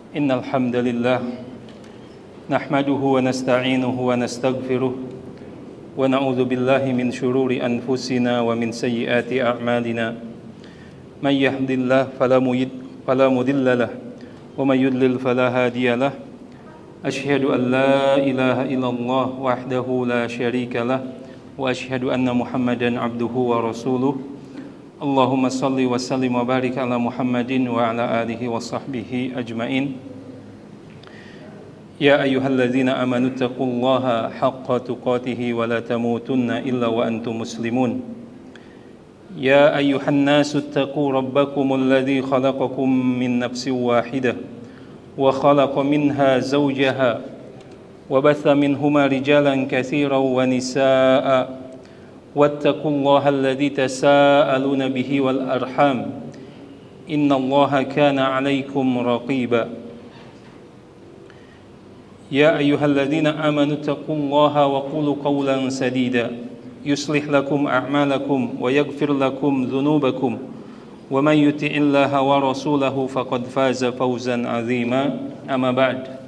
Innal hamdalillah nahmaduhu wa nasta'inuhu wa nastaghfiruh wa na'udzu billahi min shururi anfusina wa min sayyiati a'malina. May yahdihillahu fala mudilla lahu wa may yudlil fala hadiya lahu. Asyhadu an la ilaha illallah wahdahu la syarika lah wa asyhadu anna Muhammadan abduhu wa rasuluh. Allahumma salli wa sallim wa barik ala Muhammadin wa ala alihi wa sahbihi ajmain. Ya ayyuhalladzina amanu taqullaha haqqa tuqatih wa la tamutunna illa wa antum muslimun. Ya ayyuhan nasu taqu rabbakumul ladzi khalaqakum min nafsin wahidah wa khalaqa minha zawjaha wa batha minhuma rijalan katsiran wa nisaa'a wattaqullaha alladzi tasaaluna bihi wal arham innallaha kana 'alaikum raqiba. Ya ayyuhalladzina amanu taqullaha wa qulu qawlan sadida yuslih lakum a'malakum wa yaghfir lakum dhunubakum wa may yuti'illaha wa rasulahu faqad faza fawzan 'azima. Amma ba'd,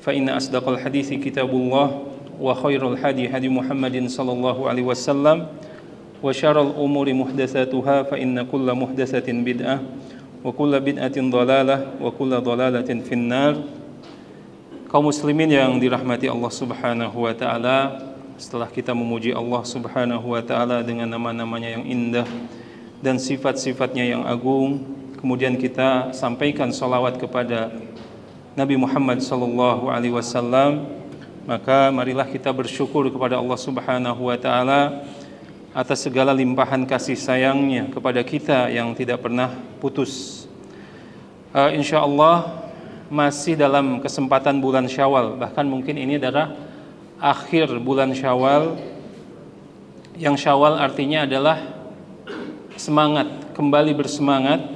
fa inna asdaqal hadithi kitabullah wa khairul hadi hadi Muhammadin sallallahu alaihi wasallam wa syarrul umuri muhdatsatuha fa inna kulla muhdatsatin bid'ah wa kulla bid'atin dhalalah wa kulla dhalalatin finnar. Kaum muslimin yang dirahmati Allah Subhanahu wa taala, setelah kita memuji Allah Subhanahu wa taala dengan nama-namanya yang indah dan sifat-sifatnya yang agung, kemudian kita sampaikan salawat kepada Nabi Muhammad sallallahu alaihi wasallam, maka marilah kita bersyukur kepada Allah Subhanahu wa taala atas segala limpahan kasih sayangnya kepada kita yang tidak pernah putus. Insyaallah masih dalam kesempatan bulan Syawal, bahkan mungkin ini adalah akhir bulan Syawal, yang Syawal artinya adalah semangat, kembali bersemangat.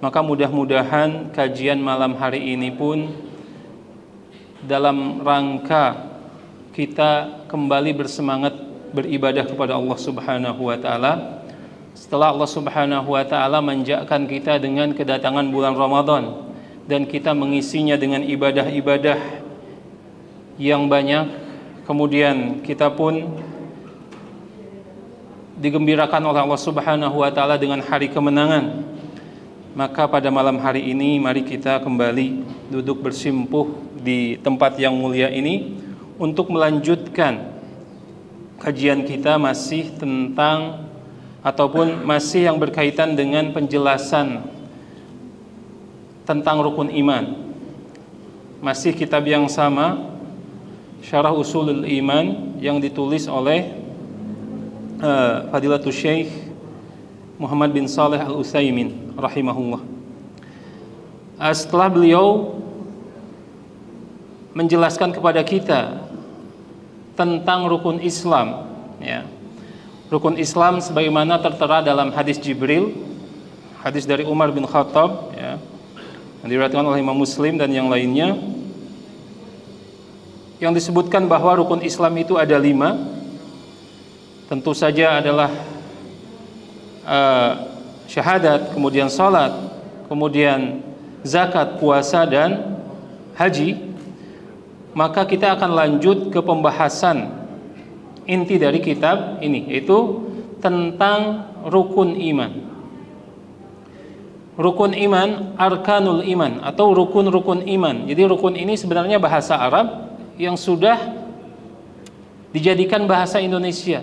Maka mudah-mudahan kajian malam hari ini pun dalam rangka kita kembali bersemangat beribadah kepada Allah Subhanahu wa taala setelah Allah Subhanahu wa taala manjakan kita dengan kedatangan bulan Ramadan dan kita mengisinya dengan ibadah-ibadah yang banyak. Kemudian kita pun digembirakan oleh Allah Subhanahu wa taala dengan hari kemenangan. Maka pada malam hari ini mari kita kembali duduk bersimpuh di tempat yang mulia ini untuk melanjutkan kajian kita masih tentang ataupun masih yang berkaitan dengan penjelasan tentang rukun iman. Masih kitab yang sama, Syarah Ushulul Iman, yang ditulis oleh Fadilatul Syekh Muhammad bin Shalih Al-Utsaimin rahimahullah. Setelah beliau menjelaskan kepada kita tentang rukun Islam, ya. Rukun Islam sebagaimana tertera dalam hadis Jibril, hadis dari Umar bin Khattab, ya, yang diriwayatkan oleh Imam Muslim dan yang lainnya, yang disebutkan bahwa rukun Islam itu ada 5. Tentu saja adalah syahadat, kemudian salat, kemudian zakat, puasa, dan haji. Maka kita akan lanjut ke pembahasan inti dari kitab ini, yaitu tentang rukun iman. Rukun iman, arkanul iman, atau rukun-rukun iman. Jadi rukun ini sebenarnya bahasa Arab yang sudah dijadikan bahasa Indonesia.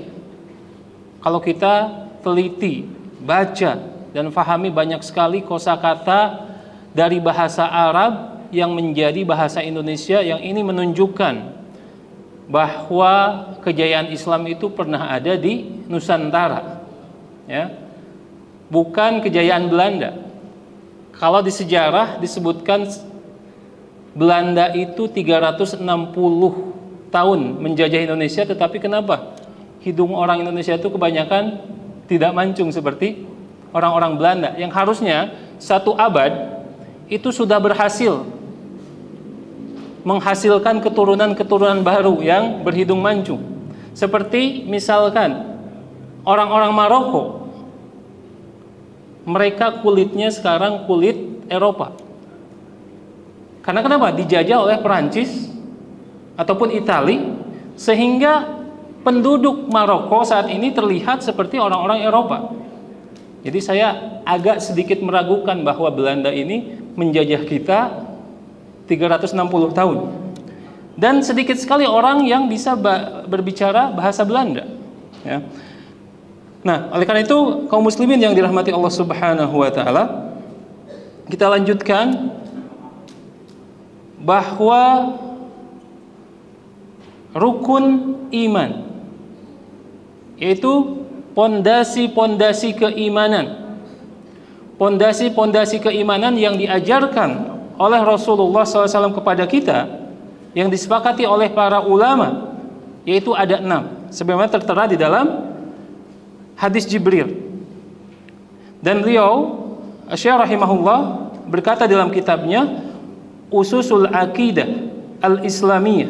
Kalau kita teliti, baca, dan fahami, banyak sekali kosakata dari bahasa Arab yang menjadi bahasa Indonesia, yang ini menunjukkan bahwa kejayaan Islam itu pernah ada di Nusantara, ya, bukan kejayaan Belanda. Kalau di sejarah disebutkan Belanda itu 360 tahun menjajah Indonesia, tetapi kenapa hidung orang Indonesia itu kebanyakan tidak mancung seperti orang-orang Belanda, yang harusnya 1 abad itu sudah berhasil menghasilkan keturunan-keturunan baru yang berhidung mancung. Seperti misalkan orang-orang Maroko, mereka kulitnya sekarang kulit Eropa. Karena kenapa? Dijajah oleh Perancis ataupun Itali, sehingga penduduk Maroko saat ini terlihat seperti orang-orang Eropa. Jadi saya agak sedikit meragukan bahwa Belanda ini menjajah kita 360 tahun. Dan sedikit sekali orang yang bisa berbicara bahasa Belanda, ya. Nah, oleh karena itu kaum muslimin yang dirahmati Allah Subhanahu wa taala, kita lanjutkan bahwa rukun iman, yaitu pondasi-pondasi keimanan. Pondasi-pondasi keimanan yang diajarkan oleh Rasulullah SAW kepada kita, yang disepakati oleh para ulama, yaitu ada 6, sebagaimana tertera di dalam hadis Jibril. Dan beliau Syekh rahimahullah berkata dalam kitabnya Ususul Aqidah Al-Islamiyah,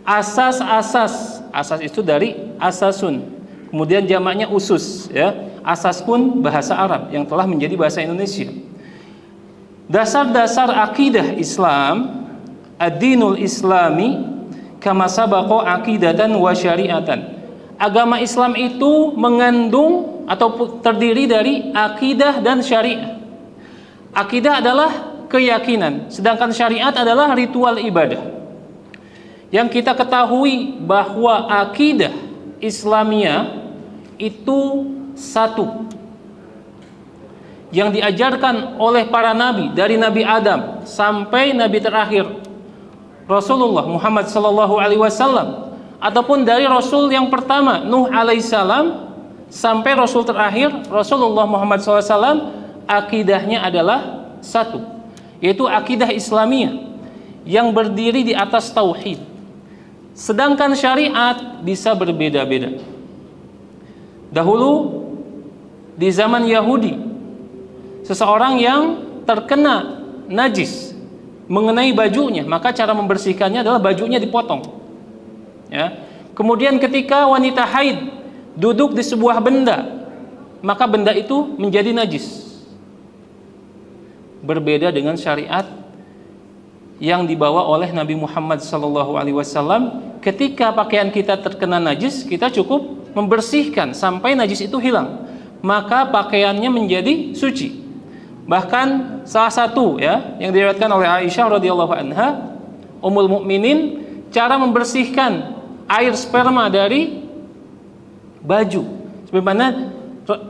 asas-asas, asas itu dari asasun, kemudian jamaknya usus, ya. Asas pun bahasa Arab yang telah menjadi bahasa Indonesia. Dasar-dasar akidah Islam, ad-dinul islami kama sabaqa aqidatan wa syariatan. Agama Islam itu mengandung atau terdiri dari akidah dan syariat. Akidah adalah keyakinan, sedangkan syariat adalah ritual ibadah. Yang kita ketahui bahwa akidah Islamiyah itu satu, yang diajarkan oleh para nabi dari Nabi Adam sampai nabi terakhir Rasulullah Muhammad sallallahu alaihi wasallam, ataupun dari Rasul yang pertama Nuh alaihissalam sampai Rasul terakhir Rasulullah Muhammad sallallahu alaihi wasallam, akidahnya adalah satu, yaitu akidah Islamiyah yang berdiri di atas tauhid. Sedangkan syariat bisa berbeda-beda. Dahulu di zaman Yahudi, seseorang yang terkena najis mengenai bajunya, maka cara membersihkannya adalah bajunya dipotong, ya. Kemudian ketika wanita haid duduk di sebuah benda, maka benda itu menjadi najis. Berbeda dengan syariat yang dibawa oleh Nabi Muhammad SAW. Ketika pakaian kita terkena najis, kita cukup membersihkan sampai najis itu hilang, maka pakaiannya menjadi suci. Bahkan salah satu, ya, yang diriwayatkan oleh Aisyah radhiyallahu anha, Ummul Mukminin, cara membersihkan air sperma dari baju, sebagaimana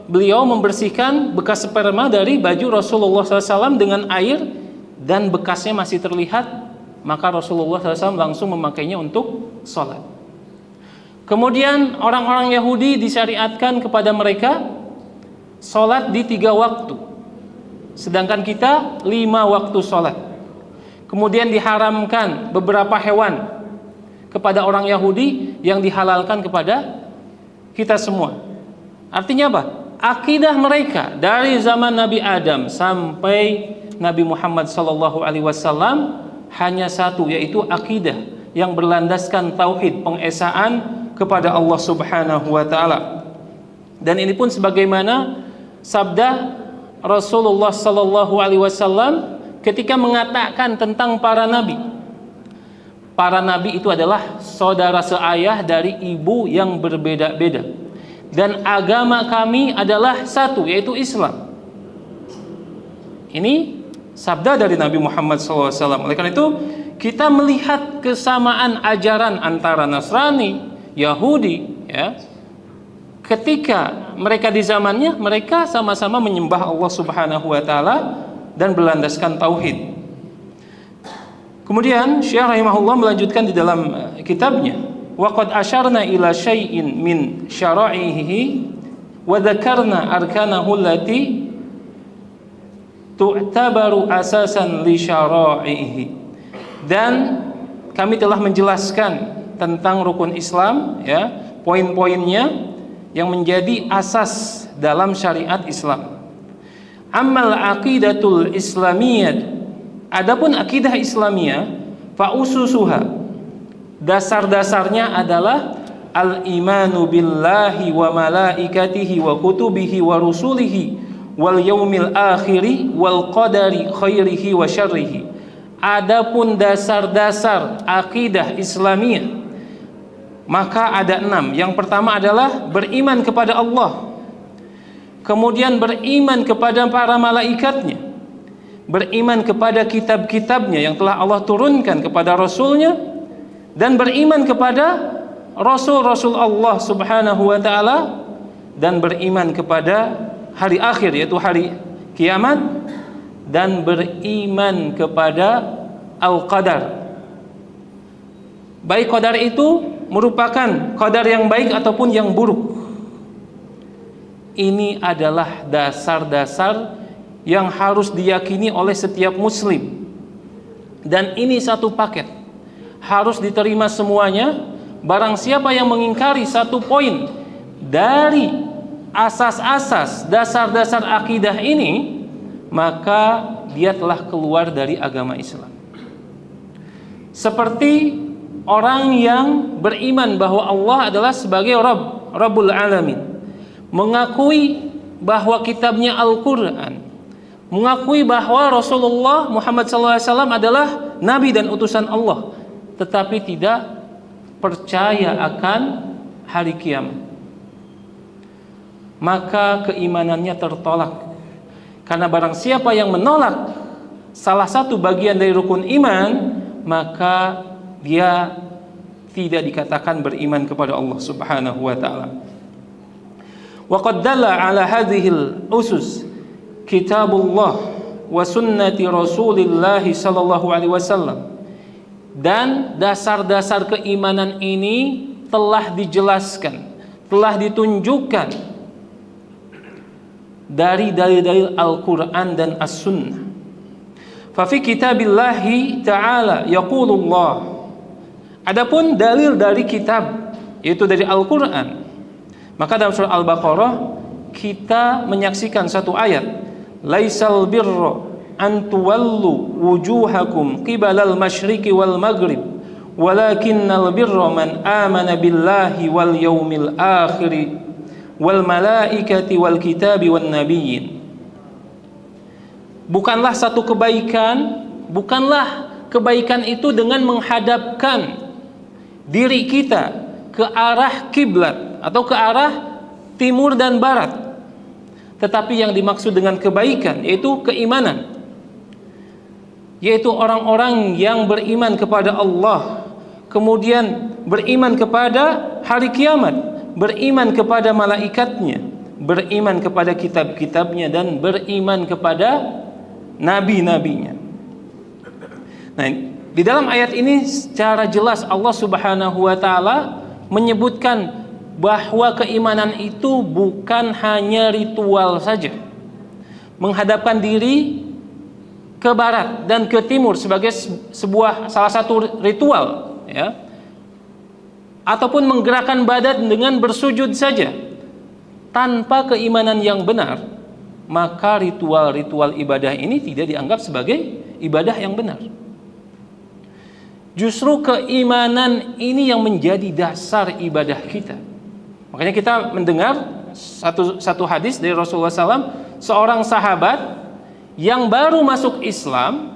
beliau membersihkan bekas sperma dari baju Rasulullah SAW dengan air dan bekasnya masih terlihat, maka Rasulullah SAW langsung memakainya untuk sholat. Kemudian orang-orang Yahudi disyariatkan kepada mereka sholat di 3 waktu, sedangkan kita 5 waktu sholat. Kemudian diharamkan beberapa hewan kepada orang Yahudi yang dihalalkan kepada kita semua. Artinya apa? Akidah mereka dari zaman Nabi Adam sampai Nabi Muhammad SAW hanya satu, yaitu akidah yang berlandaskan tauhid, pengesaan kepada Allah Subhanahu wa taala. Dan ini pun sebagaimana sabda Rasulullah SAW ketika mengatakan tentang para nabi. Para nabi itu adalah saudara seayah dari ibu yang berbeda-beda. Dan agama kami adalah satu, yaitu Islam. Ini sabda dari Nabi Muhammad SAW. Oleh karena itu kita melihat kesamaan ajaran antara Nasrani, Yahudi, ya. Ketika mereka di zamannya, mereka sama-sama menyembah Allah Subhanahu wa taala dan berlandaskan tauhid. Kemudian Syekh rahimahullah melanjutkan di dalam kitabnya, wa qad asyarna ila syai'in min syara'ihi wa dzakarna arkanahu allati tu'tabaru asasan li syara'ihi. Dan kami telah menjelaskan tentang rukun Islam, ya, poin-poinnya yang menjadi asas dalam syariat Islam. Amal aqidatul islamiyah, adapun akidah Islamiyah, fa ususuha, dasar-dasarnya adalah al-imanu billahi wa malaikatihi wa kutubihi wa rusulihi wal yaumil akhiri wal qadari khairihi wa syarrihi. Adapun dasar-dasar akidah Islamiyah, maka ada 6. Yang pertama adalah beriman kepada Allah, kemudian beriman kepada para malaikatnya, beriman kepada kitab-kitabnya yang telah Allah turunkan kepada Rasulnya, dan beriman kepada Rasul-Rasul Allah subhanahu wa ta'ala, dan beriman kepada hari akhir yaitu hari kiamat, dan beriman kepada Al-Qadar. Baik qadar itu merupakan qadar yang baik ataupun yang buruk. Ini adalah dasar-dasar yang harus diyakini oleh setiap muslim. Dan ini satu paket, harus diterima semuanya. Barang siapa yang mengingkari satu poin dari asas-asas dasar-dasar akidah ini, maka dia telah keluar dari agama Islam. Seperti orang yang beriman bahwa Allah adalah sebagai Rabbul Alamin, mengakui bahwa kitabnya Al-Quran, mengakui bahwa Rasulullah Muhammad SAW adalah Nabi dan utusan Allah, tetapi tidak percaya akan hari kiamat, maka keimanannya tertolak. Karena barang siapa yang menolak salah satu bagian dari rukun iman, maka dia tidak dikatakan beriman kepada Allah subhanahu wa ta'ala. Wa qad dalla ala hadhil usus kitabullah wa sunnati Rasulillah sallallahu alaihi wasallam. Dan dasar-dasar keimanan ini telah dijelaskan, telah ditunjukkan dari dalil-dalil Al-Quran dan As-Sunnah. Fa fi kitabillahi ta'ala yaqulullah. Adapun dalil dari kitab, yaitu dari Al-Quran, maka dalam surah Al-Baqarah kita menyaksikan satu ayat, laisal birra an tuwallu wujuhakum qibalal masyriqi wal maghrib walakinnal birra man amana billahi wal yaumil akhir wal malaikati wal kitabi wan nabiyyin. Bukanlah satu kebaikan, bukanlah kebaikan itu dengan menghadapkan diri kita ke arah kiblat atau ke arah timur dan barat, tetapi yang dimaksud dengan kebaikan yaitu keimanan, yaitu orang-orang yang beriman kepada Allah, kemudian beriman kepada hari kiamat, beriman kepada malaikatnya, beriman kepada kitab-kitabnya, dan beriman kepada nabi-nabinya. Nah, di dalam ayat ini secara jelas Allah subhanahu wa ta'ala menyebutkan bahwa keimanan itu bukan hanya ritual saja, menghadapkan diri ke barat dan ke timur sebagai salah satu ritual, ya, ataupun menggerakkan badan dengan bersujud saja. Tanpa keimanan yang benar, maka ritual-ritual ibadah ini tidak dianggap sebagai ibadah yang benar. Justru keimanan ini yang menjadi dasar ibadah kita. Makanya kita mendengar satu hadis dari Rasulullah SAW, seorang sahabat yang baru masuk Islam,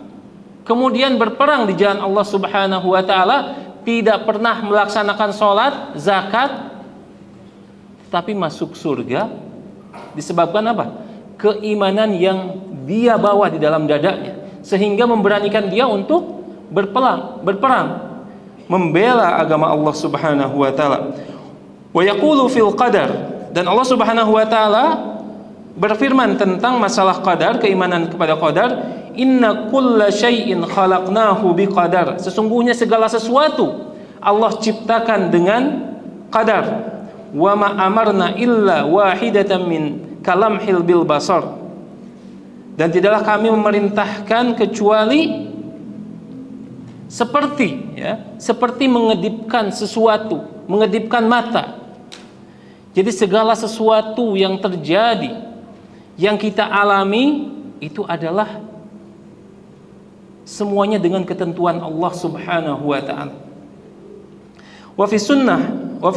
kemudian berperang di jalan Allah Subhanahu wa ta'ala, tidak pernah melaksanakan sholat, zakat, tapi masuk surga disebabkan apa? Keimanan yang dia bawa di dalam dadanya, sehingga memberanikan dia untuk berperang, membela agama Allah Subhanahu wa taala. Wa yaqulu fil qadar, dan Allah Subhanahu wa taala berfirman tentang masalah qadar, keimanan kepada qadar, inna kulla syai'in khalaqnahu biqadar. Sesungguhnya segala sesuatu Allah ciptakan dengan qadar. Wa ma amarna illa wahidatan min kalamhil bil basar. Dan tidaklah kami memerintahkan kecuali seperti mengedipkan sesuatu, mengedipkan mata. Jadi segala sesuatu yang terjadi, yang kita alami, itu adalah semuanya dengan ketentuan Allah Subhanahu wa ta'ala. Wa fi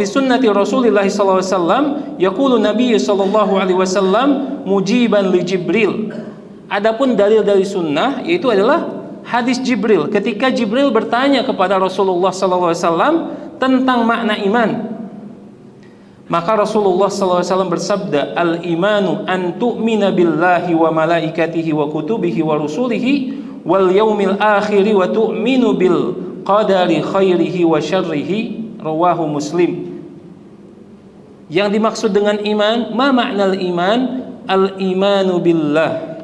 sunnati Rasulillah sallallahu alaihi wasallam yaqulu Nabi sallallahu alaihi wasallam mujiban li Jibril. Adapun dalil dari sunnah, yaitu adalah hadis Jibril ketika Jibril bertanya kepada Rasulullah SAW tentang makna iman. Maka Rasulullah SAW bersabda, al-imanu an tu'mina billahi wa malaikatihi wa kutubihi wa rusulihi wal yaumil akhiri wa tu'minu bil qadari khairihi wa syarrihi, rawahu Muslim. Yang dimaksud dengan iman, ma ma'nal iman? Al-imanu billah.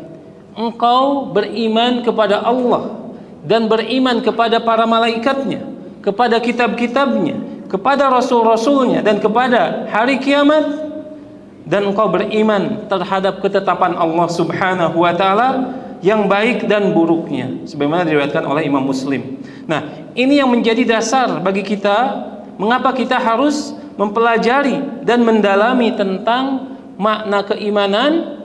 Engkau beriman kepada Allah dan beriman kepada para malaikatnya, kepada kitab-kitabnya, kepada rasul-rasulnya, dan kepada hari kiamat, dan engkau beriman terhadap ketetapan Allah Subhanahu wa ta'ala yang baik dan buruknya, sebagaimana diriwayatkan oleh Imam Muslim. Nah, ini yang menjadi dasar bagi kita mengapa kita harus mempelajari dan mendalami tentang makna keimanan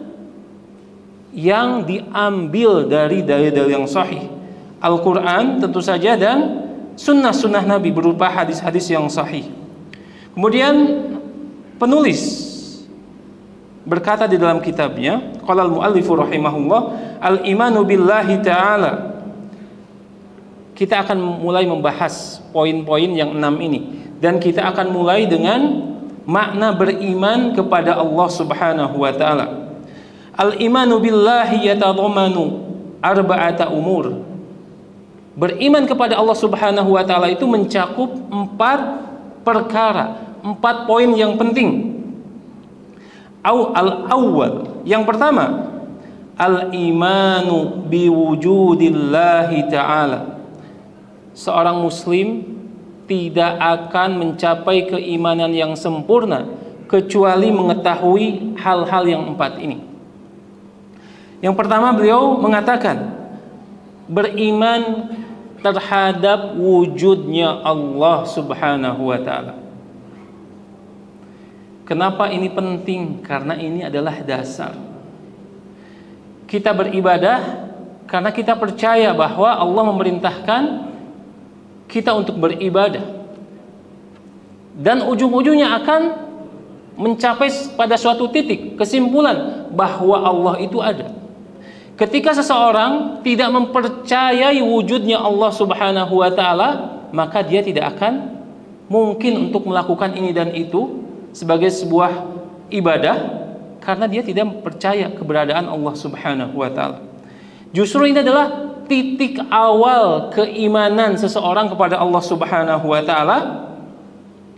yang diambil dari dalil-dalil yang sahih, Al-Quran tentu saja, dan sunnah-sunnah Nabi berupa hadis-hadis yang sahih. Kemudian penulis berkata di dalam kitabnya, qala al-muallifu rahimahullah, al-imanu billahi ta'ala. Kita akan mulai membahas poin-poin yang 6 ini, dan kita akan mulai dengan makna beriman kepada Allah Subhanahu wa ta'ala. Al-imanu billahi yatadhammanu arba'ata umur. Beriman kepada Allah Subhanahu wa ta'ala itu mencakup 4 perkara, 4 poin yang penting. Al-awwal, yang pertama, al-imanu biwujudillahi ta'ala. Seorang muslim tidak akan mencapai keimanan yang sempurna kecuali mengetahui hal-hal yang 4 ini. Yang pertama, beliau mengatakan beriman terhadap wujudnya Allah Subhanahu wa ta'ala. Kenapa ini penting? Karena ini adalah dasar. Kita beribadah karena kita percaya bahwa Allah memerintahkan kita untuk beribadah, dan ujung-ujungnya akan mencapai pada suatu titik kesimpulan bahwa Allah itu ada. Ketika seseorang tidak mempercayai wujudnya Allah Subhanahu wa ta'ala, maka dia tidak akan mungkin untuk melakukan ini dan itu sebagai sebuah ibadah, karena dia tidak percaya keberadaan Allah Subhanahu wa ta'ala. Justru ini adalah titik awal keimanan seseorang kepada Allah Subhanahu wa ta'ala,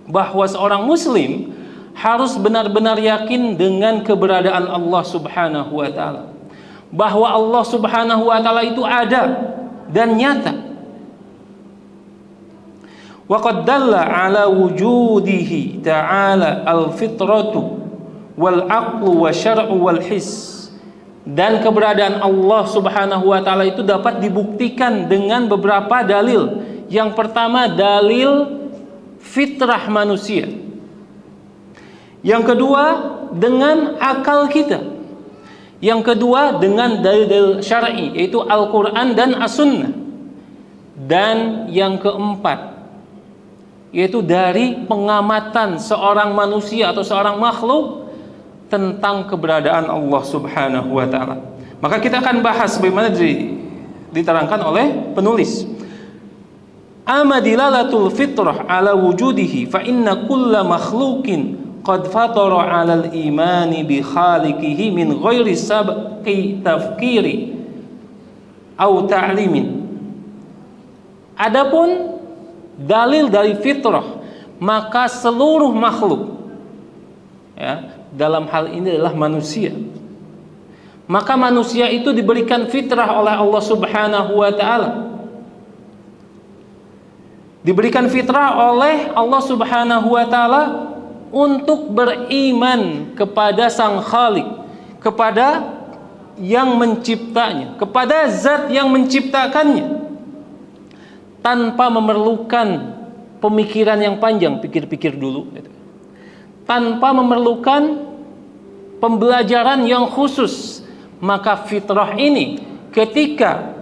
bahwa seorang muslim harus benar-benar yakin dengan keberadaan Allah Subhanahu wa ta'ala, bahwa Allah Subhanahu wa ta'ala itu ada dan nyata. Wa qad dalla ala wujudihi ta'ala al-fitratu wal aqlu wa syar'u wal his. Dan keberadaan Allah Subhanahu wa ta'ala itu dapat dibuktikan dengan beberapa dalil. Yang pertama, dalil fitrah manusia. Yang kedua, dengan akal kita. Yang kedua, dengan dalil-dalil syar'i, yaitu Al-Quran dan As-Sunnah. Dan yang keempat, yaitu dari pengamatan seorang manusia atau seorang makhluk tentang keberadaan Allah Subhanahu wa ta'ala. Maka kita akan bahas bagaimana diterangkan oleh penulis. Amma dilalatul fitrah ala wujudihi fa inna kulla makhluqin qad fatara 'alal imani bi khaliqihi min ghairi sabqi tafkiri au ta'limin. Adapun dalil dari fitrah, maka seluruh makhluk, ya, dalam hal ini adalah manusia, maka manusia itu diberikan fitrah oleh Allah Subhanahu wa ta'ala. Diberikan fitrah oleh Allah Subhanahu wa ta'ala untuk beriman kepada Sang Khalik, kepada yang menciptanya, kepada zat yang menciptakannya, tanpa memerlukan pemikiran yang panjang, pikir-pikir dulu, tanpa memerlukan pembelajaran yang khusus. Maka fitrah ini, ketika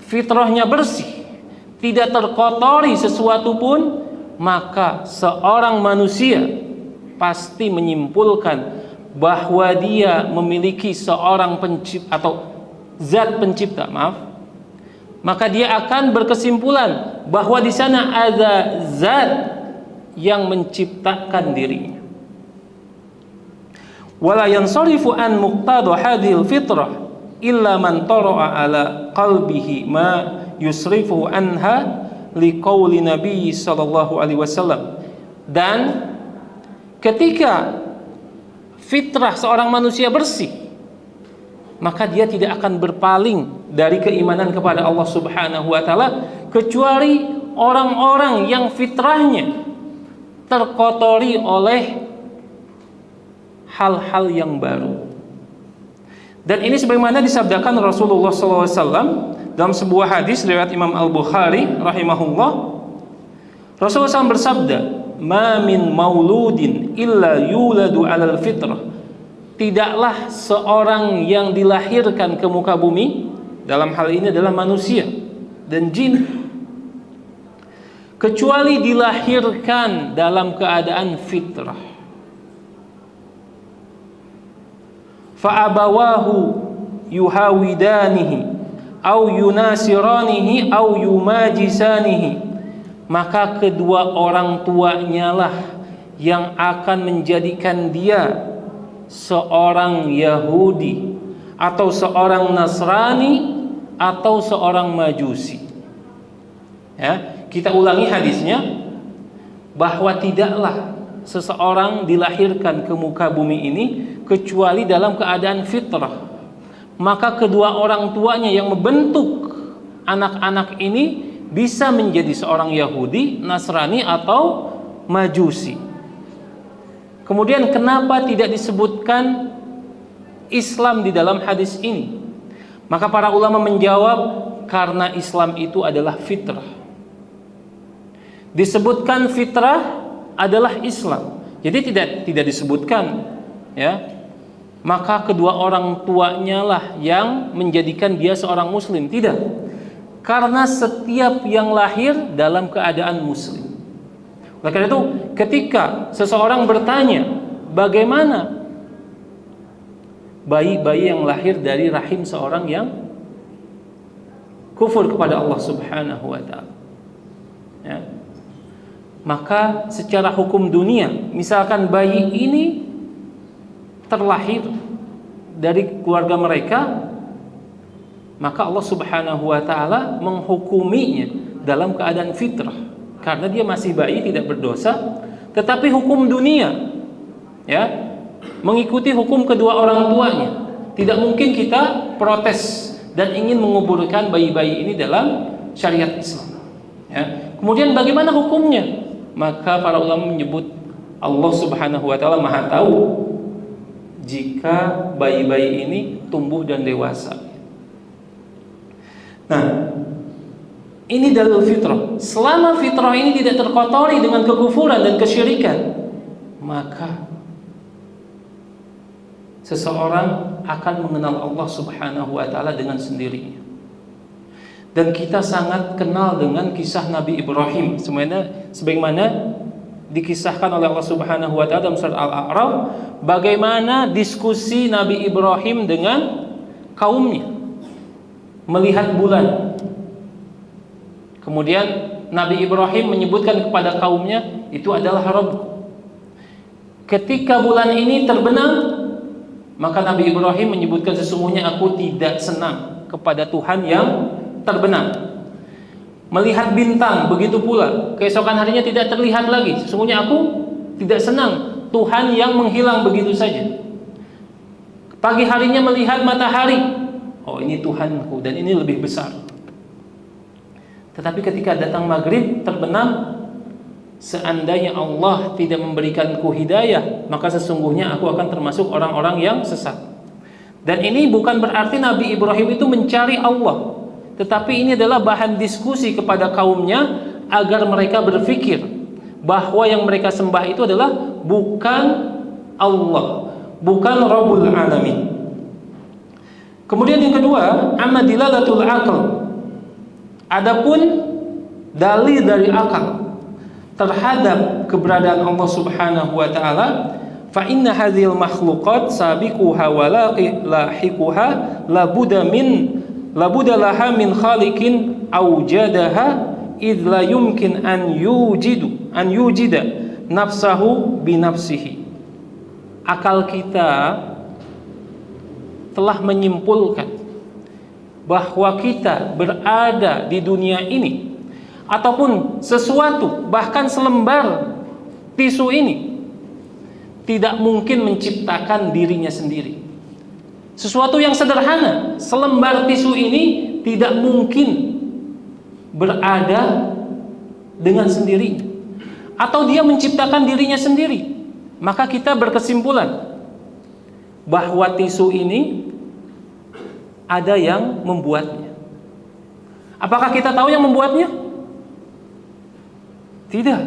fitrahnya bersih, tidak terkotori sesuatu pun, maka seorang manusia pasti menyimpulkan bahwa dia memiliki seorang pencipta atau zat pencipta, maka dia akan berkesimpulan bahwa di sana ada zat yang menciptakan dirinya. Wala yansarifu an muqtada hadhil fitrah illa man tara'a ala qalbihi ma yusrifu anha liqauli Nabi sallallahu alaihi wasallam. Dan ketika fitrah seorang manusia bersih, maka dia tidak akan berpaling dari keimanan kepada Allah Subhanahu wa taala kecuali orang-orang yang fitrahnya terkotori oleh hal-hal yang baru. Dan ini sebagaimana disabdakan Rasulullah SAW dalam sebuah hadis riwayat Imam Al-Bukhari rahimahullah. Rasulullah SAW bersabda, "Ma min mauludin illa yuladu 'alal fitrah." Tidaklah seorang yang dilahirkan ke muka bumi, dalam hal ini adalah manusia dan jin, kecuali dilahirkan dalam keadaan fitrah. Fa'abawahu yuhawidanihi au yunasiranihi au yumajisanihi, maka kedua orang tuanya lah yang akan menjadikan dia seorang Yahudi atau seorang Nasrani atau seorang Majusi. Ya, kita ulangi hadisnya, bahwa tidaklah seseorang dilahirkan ke muka bumi ini kecuali dalam keadaan fitrah. Maka kedua orang tuanya yang membentuk anak-anak ini bisa menjadi seorang Yahudi, Nasrani atau Majusi. Kemudian kenapa tidak disebutkan Islam di dalam hadis ini? Maka para ulama menjawab, karena Islam itu adalah fitrah. Disebutkan fitrah adalah Islam. Jadi tidak disebutkan, ya. Maka kedua orang tuanya lah yang menjadikan dia seorang muslim. Tidak. Karena setiap yang lahir dalam keadaan muslim. Oleh karena itu, ketika seseorang bertanya, bagaimana bayi-bayi yang lahir dari rahim seorang yang kufur kepada Allah Subhanahu wa taala, ya, maka secara hukum dunia, misalkan bayi ini terlahir dari keluarga mereka, maka Allah Subhanahu wa taala menghukuminya dalam keadaan fitrah karena dia masih bayi, tidak berdosa. Tetapi hukum dunia, ya, mengikuti hukum kedua orang tuanya. Tidak mungkin kita protes dan ingin menguburkan bayi-bayi ini dalam syariat Islam, ya. Kemudian bagaimana hukumnya? Maka para ulama menyebut Allah Subhanahu wa taala Maha tahu jika bayi-bayi ini tumbuh dan dewasa. Nah, ini dalil fitrah. Selama fitrah ini tidak terkotori dengan kekufuran dan kesyirikan, maka seseorang akan mengenal Allah Subhanahu wa taala dengan sendirinya. Dan kita sangat kenal dengan kisah Nabi Ibrahim, sebagaimana dikisahkan oleh Allah Subhanahu wa taala dalam surat Al-A'raf, bagaimana diskusi Nabi Ibrahim dengan kaumnya melihat bulan. Kemudian Nabi Ibrahim menyebutkan kepada kaumnya, itu adalah Rabb. Ketika bulan ini terbenam, maka Nabi Ibrahim menyebutkan, sesungguhnya aku tidak senang kepada Tuhan yang terbenam. Melihat bintang, begitu pula keesokan harinya tidak terlihat lagi, sesungguhnya aku tidak senang Tuhan yang menghilang begitu saja. Pagi harinya melihat matahari, oh ini Tuhanku dan ini lebih besar. Tetapi ketika datang maghrib terbenam, seandainya Allah tidak memberikanku hidayah, maka sesungguhnya aku akan termasuk orang-orang yang sesat. Dan ini bukan berarti Nabi Ibrahim itu mencari Allah, tetapi ini adalah bahan diskusi kepada kaumnya agar mereka berpikir bahwa yang mereka sembah itu adalah bukan Allah, bukan Rabbul Alamin. Kemudian yang kedua, amma dilalatul aql. Adapun dalil dari akal terhadap keberadaan Allah Subhanahu wa taala, fa inna hadhil makhluqat sabiquha wa lahiquha la budda min labudalaha min khaliqin aujadaha id la yumkin an yujida nafsahu binafsihi. Akal kita telah menyimpulkan bahwa kita berada di dunia ini, ataupun sesuatu, bahkan selembar tisu ini tidak mungkin menciptakan dirinya sendiri. Sesuatu yang sederhana, selembar tisu ini tidak mungkin berada dengan sendirinya, atau dia menciptakan dirinya sendiri. Maka kita berkesimpulan bahwa tisu ini ada yang membuatnya. Apakah kita tahu yang membuatnya? Tidak.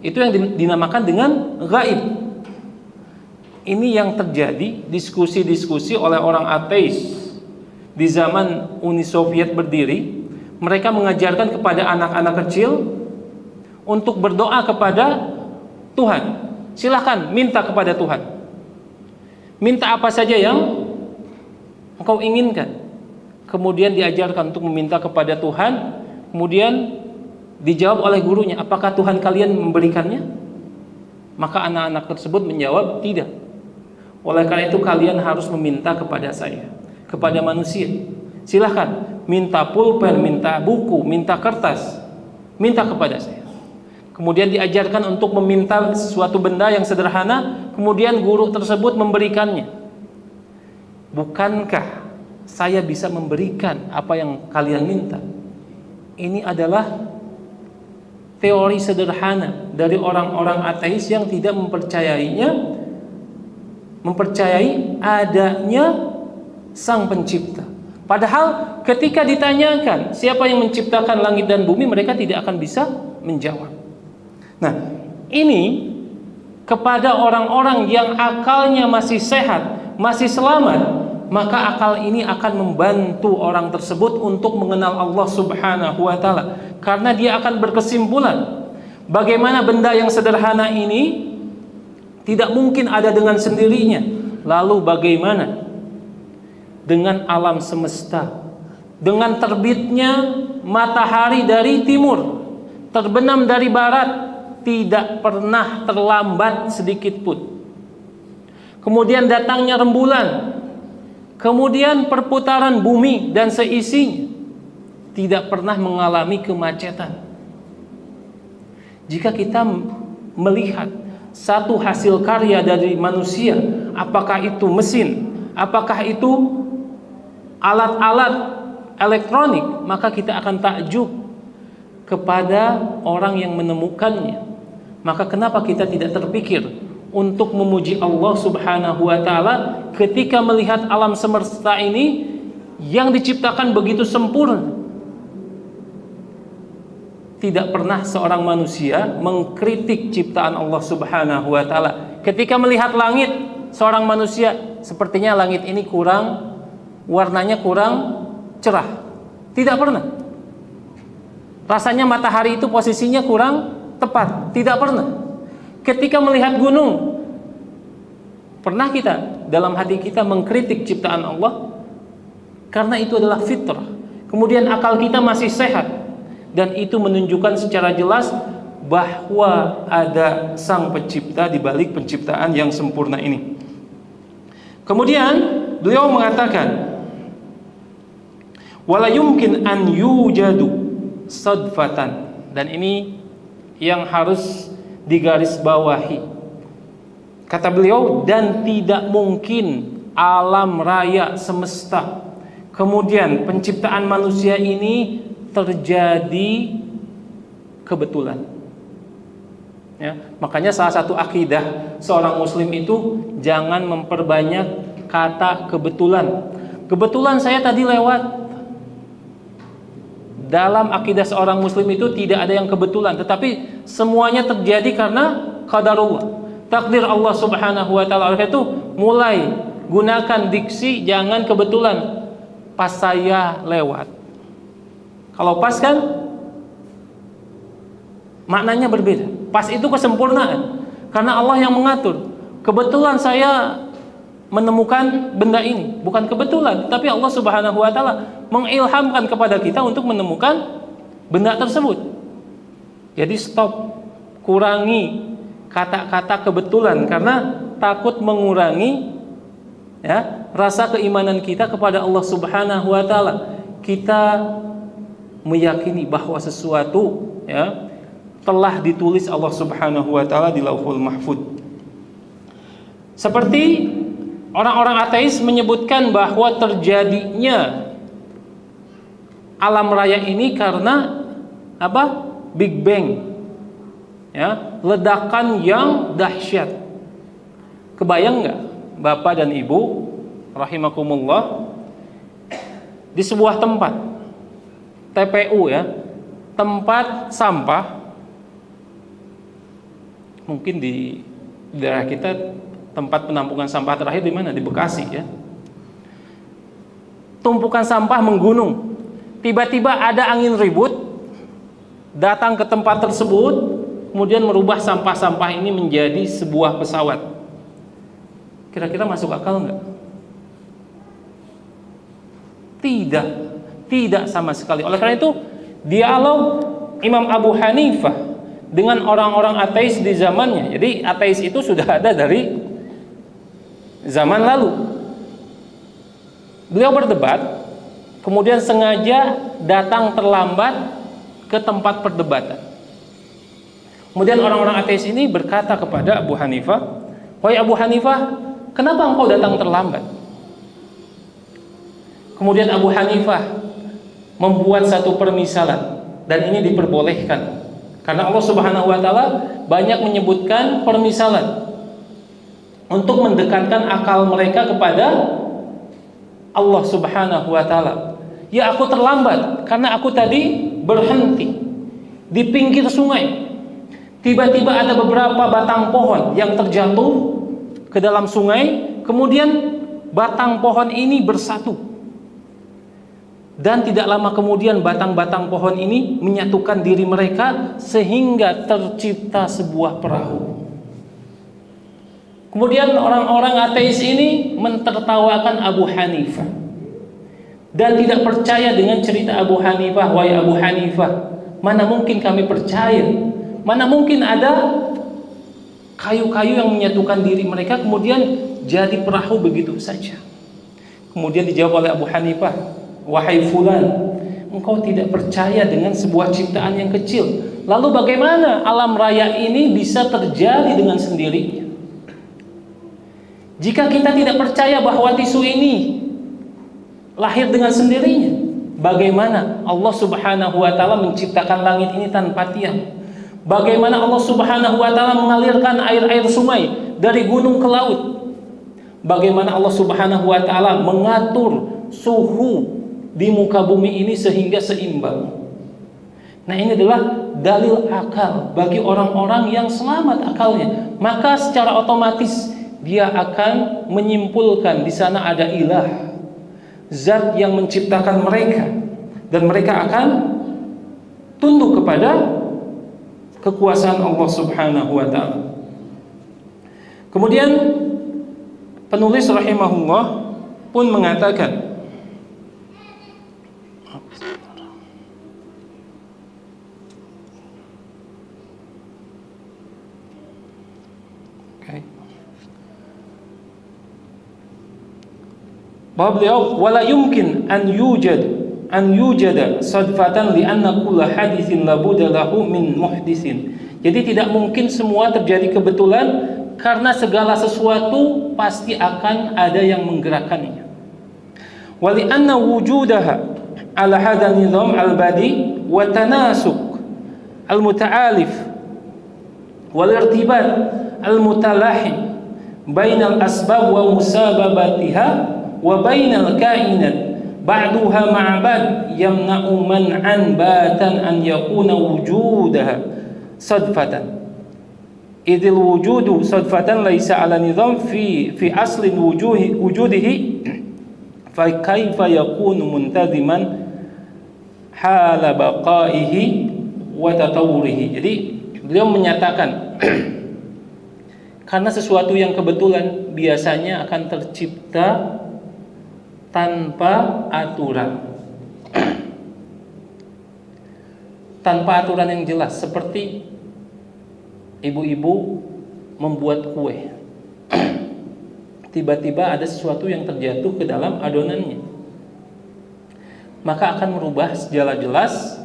Itu yang dinamakan dengan gaib. Ini yang terjadi diskusi-diskusi oleh orang ateis di zaman Uni Soviet berdiri. Mereka mengajarkan kepada anak-anak kecil untuk berdoa kepada Tuhan. Silahkan minta kepada Tuhan. Minta apa saja yang engkau inginkan. Kemudian diajarkan untuk meminta kepada Tuhan. Kemudian dijawab oleh gurunya, apakah Tuhan kalian memberikannya? Maka anak-anak tersebut menjawab, tidak. Oleh karena itu kalian harus meminta kepada saya, kepada manusia. Silahkan minta pulpen, minta buku, minta kertas, minta kepada saya. Kemudian diajarkan untuk meminta sesuatu benda yang sederhana. Kemudian guru tersebut memberikannya. Bukankah saya bisa memberikan apa yang kalian minta? Ini adalah teori sederhana dari orang-orang ateis yang tidak mempercayai adanya Sang Pencipta. Padahal ketika ditanyakan siapa yang menciptakan langit dan bumi, mereka tidak akan bisa menjawab. Nah, ini kepada orang-orang yang akalnya masih sehat, masih selamat, maka akal ini akan membantu orang tersebut untuk mengenal Allah Subhanahu wa ta'ala. Karena dia akan berkesimpulan, bagaimana benda yang sederhana ini tidak mungkin ada dengan sendirinya. Lalu bagaimana dengan alam semesta, dengan terbitnya matahari dari timur, terbenam dari barat, tidak pernah terlambat sedikit pun. Kemudian datangnya rembulan, kemudian perputaran bumi dan seisinya tidak pernah mengalami kemacetan. Jika kita melihat satu hasil karya dari manusia, apakah itu mesin, apakah itu alat-alat elektronik, maka kita akan takjub kepada orang yang menemukannya. Maka kenapa kita tidak terpikir untuk memuji Allah Subhanahu wa ta'ala ketika melihat alam semesta ini yang diciptakan begitu sempurna? Tidak pernah seorang manusia mengkritik ciptaan Allah Subhanahu wa ta'ala. Ketika melihat langit, seorang manusia, sepertinya langit ini warnanya kurang cerah. Tidak pernah. Rasanya matahari itu posisinya kurang tepat. Tidak pernah. Ketika melihat gunung, pernah kita dalam hati kita mengkritik ciptaan Allah? Karena itu adalah fitrah. Kemudian akal kita masih sehat, dan itu menunjukkan secara jelas bahwa ada Sang Pencipta di balik penciptaan yang sempurna ini. Kemudian beliau mengatakan, wala yumkin an yujadu sadfatan, dan ini yang harus digarisbawahi. Kata beliau, dan tidak mungkin alam raya semesta, kemudian penciptaan manusia ini terjadi kebetulan. Ya, makanya salah satu akidah seorang muslim itu jangan memperbanyak kata kebetulan. Kebetulan saya tadi lewat. Dalam akidah seorang muslim itu tidak ada yang kebetulan, tetapi semuanya terjadi karena qadarullah, takdir Allah Subhanahu wa ta'ala. Oleh itu mulai gunakan diksi jangan kebetulan. Pas saya lewat. Kalau pas kan maknanya berbeda. Pas itu kesempurnaan, karena Allah yang mengatur. Kebetulan saya menemukan benda ini. Bukan kebetulan, tapi Allah Subhanahu wa taala mengilhamkan kepada kita untuk menemukan benda tersebut. Jadi stop, kurangi kata-kata kebetulan karena takut mengurangi ya rasa keimanan kita kepada Allah Subhanahu wa taala. Kita meyakini bahwa sesuatu ya telah ditulis Allah Subhanahu wa taala di Lauhul Mahfuz. Seperti orang-orang ateis menyebutkan bahwa terjadinya alam raya ini karena apa? Big Bang. Ya, ledakan yang dahsyat. Kebayang nggak, Bapak dan Ibu rahimakumullah, di sebuah tempat TPU ya, tempat sampah, mungkin di daerah kita tempat penampungan sampah terakhir di mana? Di Bekasi ya. Tumpukan sampah menggunung. Tiba-tiba ada angin ribut datang ke tempat tersebut, kemudian merubah sampah-sampah ini menjadi sebuah pesawat. Kira-kira masuk akal nggak? Tidak sama sekali. Oleh karena itu, dialog Imam Abu Hanifah dengan orang-orang ateis di zamannya. Jadi ateis itu sudah ada dari zaman lalu. Beliau berdebat, kemudian sengaja datang terlambat ke tempat perdebatan. Kemudian orang-orang ateis ini berkata kepada Abu Hanifah, "Wahai Abu Hanifah, kenapa engkau datang terlambat?" Kemudian Abu Hanifah membuat satu permisalan, dan ini diperbolehkan karena Allah Subhanahu wa taala banyak menyebutkan permisalan untuk mendekatkan akal mereka kepada Allah Subhanahu wa taala. Ya, aku terlambat karena aku tadi berhenti di pinggir sungai. Tiba-tiba ada beberapa batang pohon yang terjatuh ke dalam sungai, kemudian batang pohon ini bersatu. Dan tidak lama kemudian batang-batang pohon ini menyatukan diri mereka sehingga tercipta sebuah perahu. Kemudian orang-orang ateis ini mentertawakan Abu Hanifah dan tidak percaya dengan cerita Abu Hanifah. Wahai Abu Hanifah, mana mungkin kami percaya? Mana mungkin ada kayu-kayu yang menyatukan diri mereka kemudian jadi perahu begitu saja? Kemudian dijawab oleh Abu Hanifah, "Wahai fulan, engkau tidak percaya dengan sebuah ciptaan yang kecil. Lalu bagaimana alam raya ini bisa terjadi dengan sendirinya? Jika kita tidak percaya bahwa tisu ini lahir dengan sendirinya, bagaimana Allah Subhanahu wa taala menciptakan langit ini tanpa tiang? Bagaimana Allah Subhanahu wa taala mengalirkan air-air sungai dari gunung ke laut? Bagaimana Allah Subhanahu wa taala mengatur suhu di muka bumi ini sehingga seimbang?" Nah, ini adalah dalil akal bagi orang-orang yang selamat akalnya. Maka secara otomatis dia akan menyimpulkan di sana ada ilah, zat yang menciptakan mereka, dan mereka akan tunduk kepada kekuasaan Allah Subhanahu wa taala. Kemudian penulis rahimahullah pun mengatakan, bahwa beliau wala yumkin an yujada sadfatan li anna kulla haditsin la budda lahu min muhdisin. Jadi tidak mungkin semua terjadi kebetulan karena segala sesuatu pasti akan ada yang menggerakkannya. Wa li anna wujudaha ala hadha nizam al-badi wa tanasuk al-muta'alif wal irtibat al-mutalahim bainal asbab wa musababatiha wa bainal kainat ba'duha ma'bad yamna'u man'an batan an yakuna wujudaha sadfatan idil wujudu sadfatan laysa ala nizam fi aslin wujudihi fa kaifa yakunu muntaziman hala baqaihi wa tatawurihi. Jadi beliau menyatakan Karena sesuatu yang kebetulan biasanya akan tercipta tanpa aturan. Tanpa aturan yang jelas, seperti ibu-ibu membuat kue. Tiba-tiba ada sesuatu yang terjatuh ke dalam adonannya, maka akan merubah secara jelas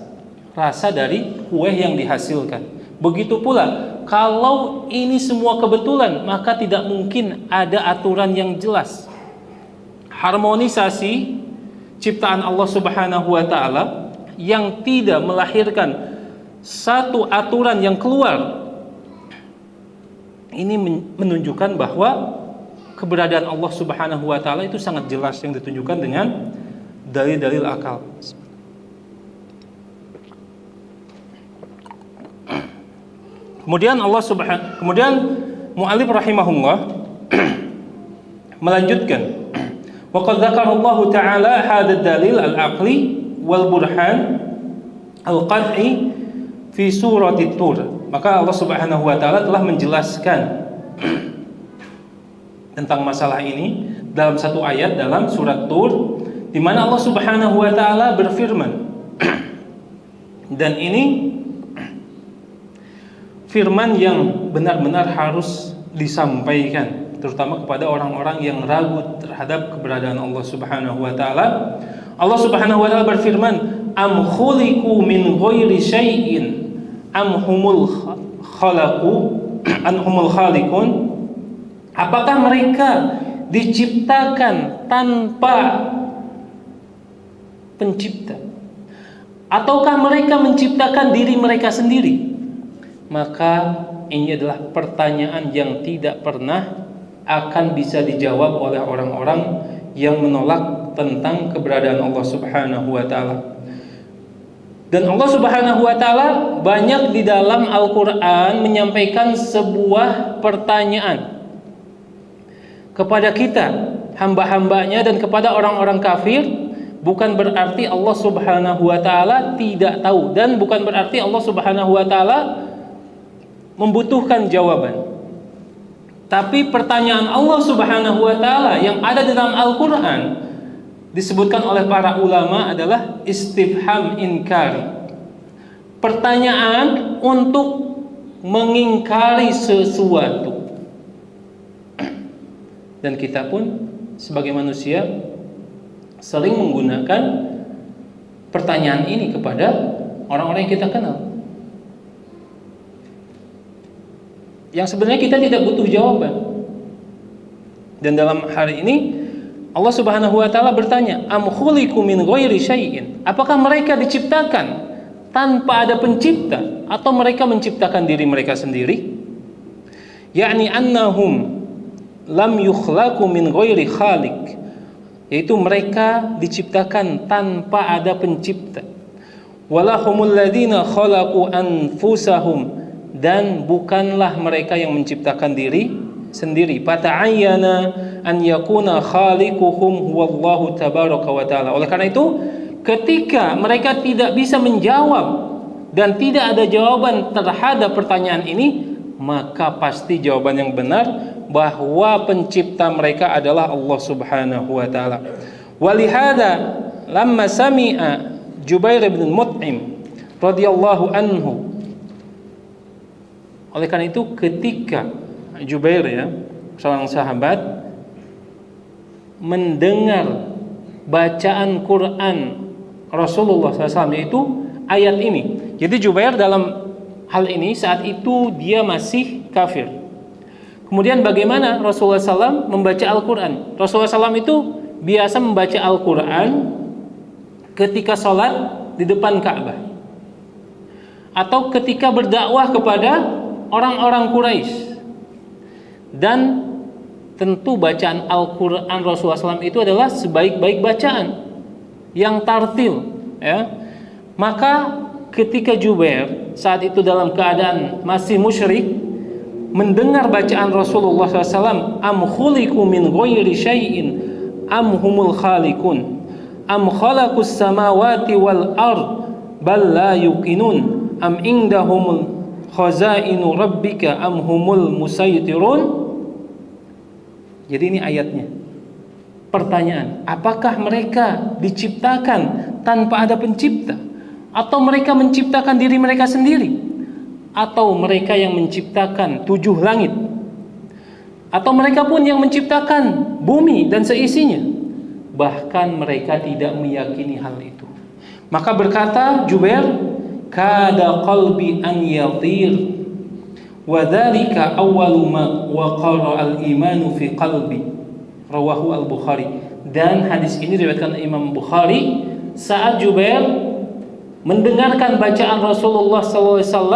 rasa dari kue yang dihasilkan. Begitu pula kalau ini semua kebetulan, maka tidak mungkin ada aturan yang jelas. Harmonisasi ciptaan Allah Subhanahu wa taala yang tidak melahirkan satu aturan yang keluar, ini menunjukkan bahwa keberadaan Allah Subhanahu wa taala itu sangat jelas, yang ditunjukkan dengan dalil-dalil akal. Kemudian mu'allif rahimahullah melanjutkan, wa qad dzakara Allah taala hadzal dalil al-aqli wal burhan al-qat'i fi surati Tur. Maka Allah Subhanahu wa taala telah menjelaskan tentang masalah ini dalam satu ayat dalam surat Tur, di mana Allah Subhanahu wa taala berfirman, dan ini firman yang benar-benar harus disampaikan, terutama kepada orang-orang yang ragu terhadap keberadaan Allah Subhanahu wa taala. Allah Subhanahu wa taala berfirman, am khuliqu min ghairi syai'in am humul khaliqun. Apakah mereka diciptakan tanpa pencipta, ataukah mereka menciptakan diri mereka sendiri? Maka ini adalah pertanyaan yang tidak pernah akan bisa dijawab oleh orang-orang yang menolak tentang keberadaan Allah Subhanahu wa taala. Dan Allah Subhanahu wa taala banyak di dalam Al-Qur'an menyampaikan sebuah pertanyaan kepada kita, hamba-hambanya, dan kepada orang-orang kafir. Bukan berarti Allah Subhanahu wa taala tidak tahu, dan bukan berarti Allah Subhanahu wa taala membutuhkan jawaban. Tapi pertanyaan Allah Subhanahu wa taala yang ada dalam Al-Qur'an disebutkan oleh para ulama adalah istifham inkari. Pertanyaan untuk mengingkari sesuatu. Dan kita pun sebagai manusia sering menggunakan pertanyaan ini kepada orang-orang yang kita kenal, yang sebenarnya kita tidak butuh jawaban. Dan dalam hari ini Allah Subhanahu wa taala bertanya, am khuliqu min ghairi syai'in. Apakah mereka diciptakan tanpa ada pencipta, atau mereka menciptakan diri mereka sendiri? Yakni annahum lam yukhlaqu min ghairi khaliq, yaitu mereka diciptakan tanpa ada pencipta. Walahumul ladzina khalaqu anfusahum, dan bukanlah mereka yang menciptakan diri sendiri. Fata'ayyana an yakuna khaliquhum huwallahu tabaraka wa ta'ala. Oleh karena itu, ketika mereka tidak bisa menjawab dan tidak ada jawaban terhadap pertanyaan ini, maka pasti jawaban yang benar bahwa pencipta mereka adalah Allah Subhanahu wa taala. Walihada lamma sami'a Jubair bin Mut'im radhiyallahu anhu, oleh karena itu ketika Jubair, seorang sahabat, mendengar bacaan Quran Rasulullah SAW, yaitu ayat ini. Jadi Jubair dalam hal ini saat itu dia masih kafir. Kemudian bagaimana Rasulullah SAW membaca Al-Quran? Rasulullah SAW itu biasa membaca Al-Quran ketika sholat di depan Ka'bah, atau ketika berdakwah kepada orang-orang Quraisy. Dan tentu bacaan Al-Quran Rasulullah SAW itu adalah sebaik-baik bacaan yang tartil, Maka ketika Jubair saat itu dalam keadaan masih musyrik, mendengar bacaan Rasulullah SAW, am khuliqu min ghairi syai'in am humul khaliqun am khalaqus samawati wal ard bal la yuqinun am indahumul khazainu rabbika am humul musaytirun. Jadi ini ayatnya. Pertanyaan, apakah mereka diciptakan tanpa ada pencipta? Atau mereka menciptakan diri mereka sendiri? Atau mereka yang menciptakan 7 langit? Atau mereka pun yang menciptakan bumi dan seisinya? Bahkan mereka tidak meyakini hal itu. Maka berkata Jubair, kada qalbi an yatir wa dzalika awwalu ma waqara al-imanu fi qalbi, rawahu al-Bukhari. Dan hadis ini diriwayatkan Imam Bukhari saat Jubair mendengarkan bacaan Rasulullah SAW,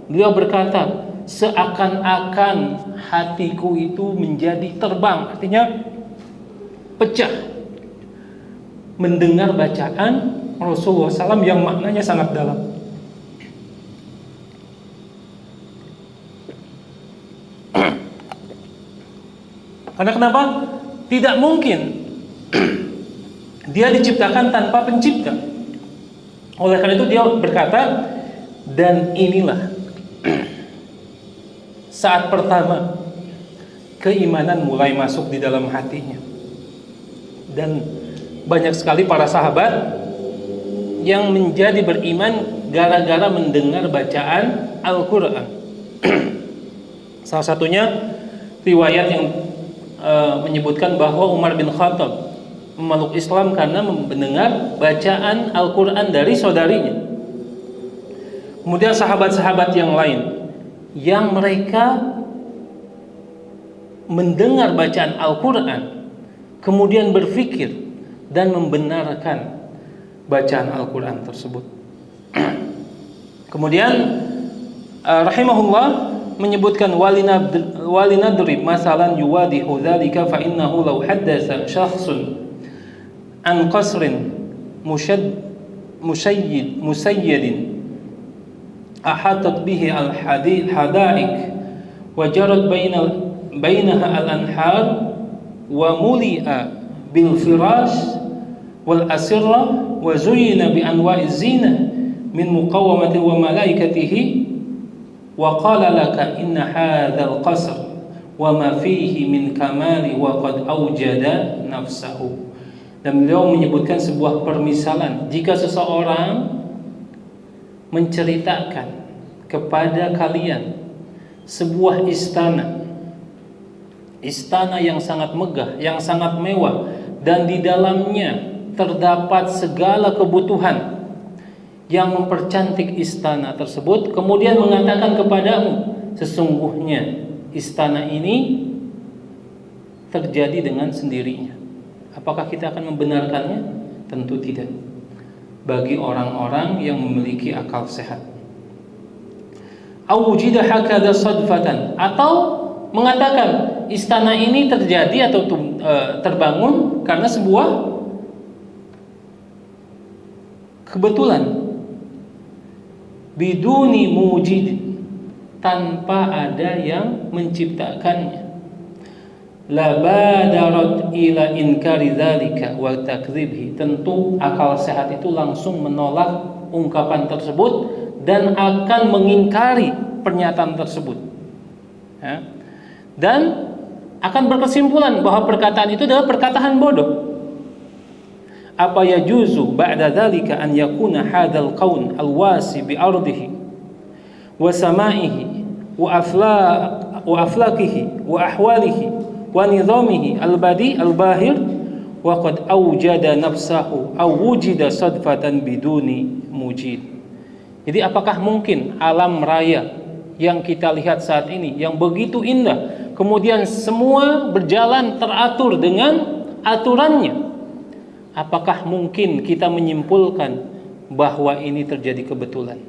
beliau berkata, seakan-akan hatiku itu menjadi terbang, artinya pecah, mendengar bacaan Rasulullah SAW yang maknanya sangat dalam. Karena kenapa? Tidak mungkin dia diciptakan tanpa pencipta. Oleh karena itu dia berkata, dan inilah saat pertama keimanan mulai masuk di dalam hatinya. Dan banyak sekali para sahabat yang menjadi beriman gara-gara mendengar bacaan Al-Quran. Salah satunya riwayat yang menyebutkan bahwa Umar bin Khattab memeluk Islam karena mendengar bacaan Al-Quran dari saudarinya. Kemudian sahabat-sahabat yang lain yang mereka mendengar bacaan Al-Quran kemudian berpikir dan membenarkan bacaan Al-Quran tersebut. Kemudian rahimahullah menyebutkan walinadrib masalan yuwadihu dzalika fa innahu law haddatsa syakhsun an qasrin musayyidin ahatat bihi al-hadaiq wa jarat bainaha al-anhar wa muli'a bil firash wal asirra wa zuyyina bi anwa'iz zinah min muqawamati wa malaikatihi wa qala laka inna hadzal qasr wa ma fihi min kamali wa qad awjada nafsahu. Dan beliau menyebutkan sebuah permisalan, jika seseorang menceritakan kepada kalian sebuah istana yang sangat megah, yang sangat mewah, dan di dalamnya terdapat segala kebutuhan yang mempercantik istana tersebut, kemudian mengatakan kepadamu, sesungguhnya istana ini terjadi dengan sendirinya. Apakah kita akan membenarkannya? Tentu tidak. Bagi orang-orang yang memiliki akal sehat. Awujida hakadha sadfatan, atau mengatakan istana ini terjadi atau terbangun karena sebuah kebetulan, biduni mujid, tanpa ada yang menciptakannya. La badarat ila inkari dzalika wa takdzibhi, tentu akal sehat itu langsung menolak ungkapan tersebut dan akan mengingkari pernyataan tersebut, ya. Dan akan berkesimpulan bahwa perkataan itu adalah perkataan bodoh. Apa yajuzu ba'da dzalika an yakuna hadzal qaun alwasi bi ardihi wa samaihi wa aflaqihi wa ahwalihi wa nizamihi albadi albahir wa qad awjada nafsahu aw wujida sadfatan biduni mujid. Jadi apakah mungkin alam raya yang kita lihat saat ini yang begitu indah kemudian semua berjalan teratur dengan aturannya, apakah mungkin kita menyimpulkan bahwa ini terjadi kebetulan?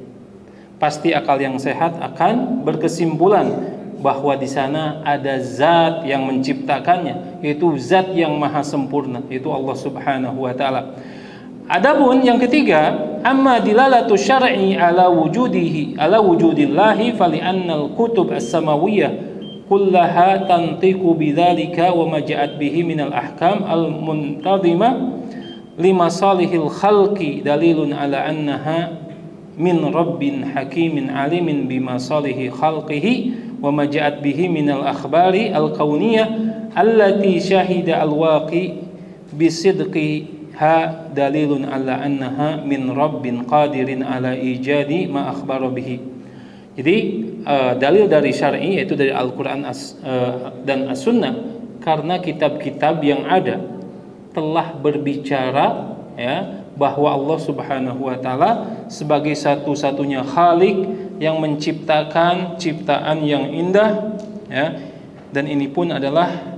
Pasti akal yang sehat akan berkesimpulan bahwa di sana ada zat yang menciptakannya, yaitu zat yang maha sempurna, yaitu Allah Subhanahu wa taala. Adapun yang ketiga, amma dilalatu syar'i ala wujudillahi fali annal kutub as-samawiyyah kullaha tantiqu bidzalika wa ma ja'at bihi minal ahkam al-muntazimah limasalihil khalqi dalilun ala annaha min rabbin hakimin alimin bima salihi khalqihi wa ma ja'at bihi minal akhbari al-kauniyah allati syahida al-waqi bisidqiha dalilun ala annaha min rabbin qadirin ala ijadi ma akhbara bihi. Jadi dalil dari syar'i yaitu dari Al-Quran dan As-Sunnah, karena kitab-kitab yang ada telah berbicara ya bahwa Allah Subhanahu wa taala sebagai satu-satunya Khalik yang menciptakan ciptaan yang indah ya, dan ini pun adalah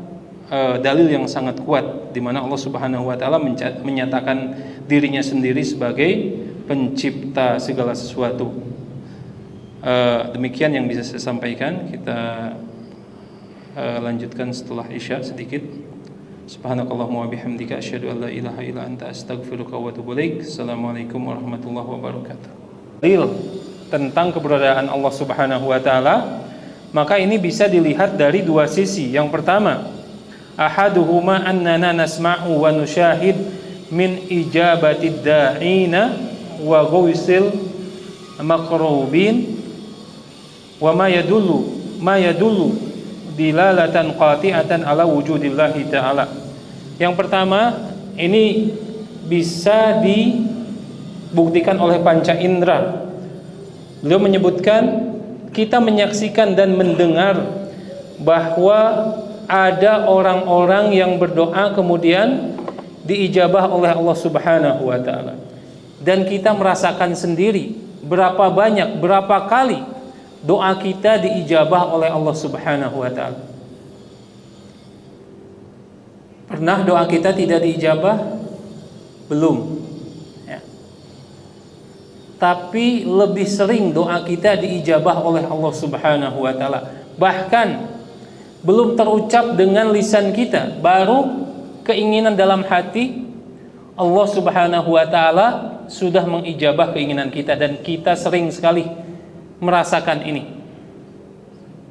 dalil yang sangat kuat di mana Allah Subhanahu wa taala menyatakan dirinya sendiri sebagai pencipta segala sesuatu. Demikian yang bisa saya sampaikan. Kita lanjutkan setelah Isya sedikit. Subhanakallahumma wa bihamdika asyhadu an la ilaha illa anta astaghfiruka wa atubu ilaik. Assalamualaikum warahmatullahi wabarakatuh. Dalil tentang keberadaan Allah Subhanahu wa taala, maka ini bisa dilihat dari dua sisi. Yang pertama, ahaduhuma annana nasma'u wa nusyahid min ijabatid da'ina wa ghawsil maqrubin wa ma yadullu dilalatan qati'atan ala wujudillahi ta'ala. Yang pertama, ini bisa dibuktikan oleh panca indera. Beliau menyebutkan kita menyaksikan dan mendengar bahwa ada orang-orang yang berdoa kemudian diijabah oleh Allah Subhanahu wa taala. Dan kita merasakan sendiri berapa banyak, berapa kali doa kita diijabah oleh Allah Subhanahu wa taala. Pernah doa kita tidak diijabah? Belum ya. Tapi lebih sering doa kita diijabah oleh Allah Subhanahu wa taala. Bahkan belum terucap dengan lisan kita, baru keinginan dalam hati, Allah Subhanahu wa taala sudah mengijabah keinginan kita, dan kita sering sekali merasakan ini.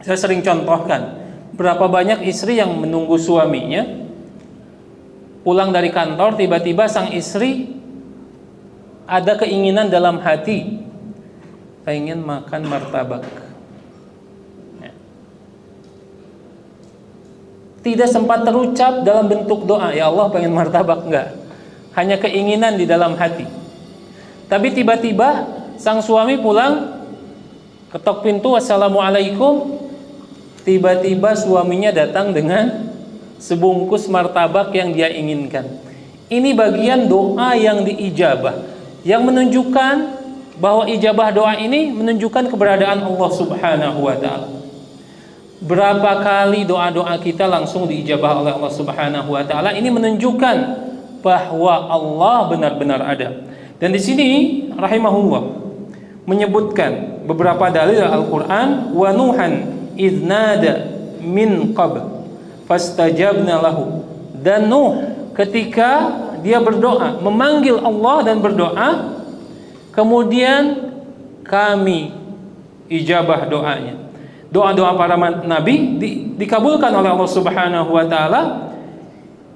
Saya sering contohkan, berapa banyak istri yang menunggu suaminya pulang dari kantor, tiba-tiba sang istri ada keinginan dalam hati, pengen makan martabak. Tidak sempat terucap dalam bentuk doa, ya Allah pengen martabak, enggak. Hanya keinginan di dalam hati. Tapi tiba-tiba sang suami pulang, ketok pintu, assalamualaikum. Tiba-tiba suaminya datang dengan sebungkus martabak yang dia inginkan. Ini bagian doa yang diijabah, yang menunjukkan bahwa ijabah doa ini menunjukkan keberadaan Allah Subhanahu wa taala. Berapa kali doa-doa kita langsung diijabah oleh Allah Subhanahu wa taala, ini menunjukkan bahwa Allah benar-benar ada. Dan di sini rahimahullah menyebutkan beberapa dalil Al-Qur'an, wa nuhan idnada min qabl fastajabna lahu. Dan Nuh ketika dia berdoa, memanggil Allah dan berdoa, kemudian kami ijabah doanya. Doa-doa para nabi dikabulkan oleh Allah Subhanahu wa taala.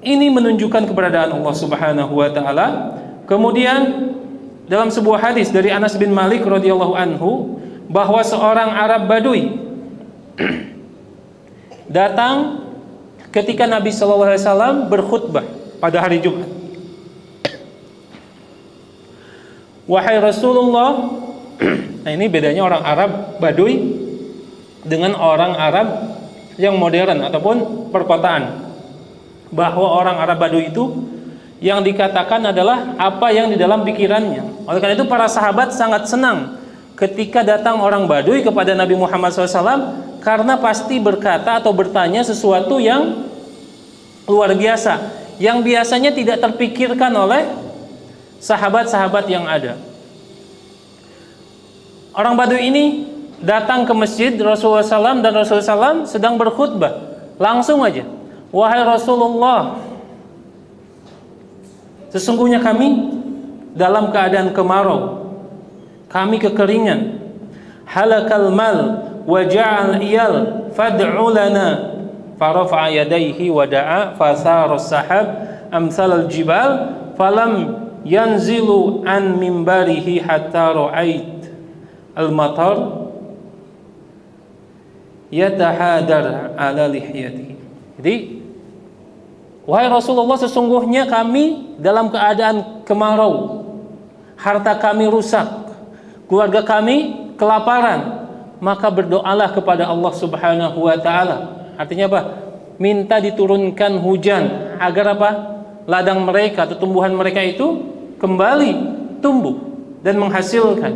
Ini menunjukkan keberadaan Allah Subhanahu wa taala. Kemudian dalam sebuah hadis dari Anas bin Malik radhiyallahu anhu, bahwa seorang Arab Badui datang ketika Nabi sallallahu alaihi wasallam berkhutbah pada hari Jumat. Wahai Rasulullah, nah ini bedanya orang Arab Badui dengan orang Arab yang modern ataupun perkotaan. Bahwa orang Arab Badui itu yang dikatakan adalah apa yang di dalam pikirannya. Oleh karena itu para sahabat sangat senang ketika datang orang Badui kepada Nabi Muhammad SAW, karena pasti berkata atau bertanya sesuatu yang luar biasa, yang biasanya tidak terpikirkan oleh sahabat-sahabat yang ada. Orang Badui ini datang ke masjid Rasulullah SAW, dan Rasulullah SAW sedang berkhutbah. Langsung aja, wahai Rasulullah, sesungguhnya kami dalam keadaan kemarau, kami kekeringan, halakal mal wa ja'al iyal fad'u lana. Farafa'a yadayhi wa da'a fasara as-sahab amsal al-jibal falam yanzilu an mimbarihi hatta ra'ait al-matar yatahadar ala lihyatihi. Jadi, wahai Rasulullah, sesungguhnya kami dalam keadaan kemarau, harta kami rusak, keluarga kami kelaparan, maka berdoalah kepada Allah Subhanahu wa taala. Artinya apa? Minta diturunkan hujan agar apa? Ladang mereka atau tumbuhan mereka itu kembali tumbuh dan menghasilkan.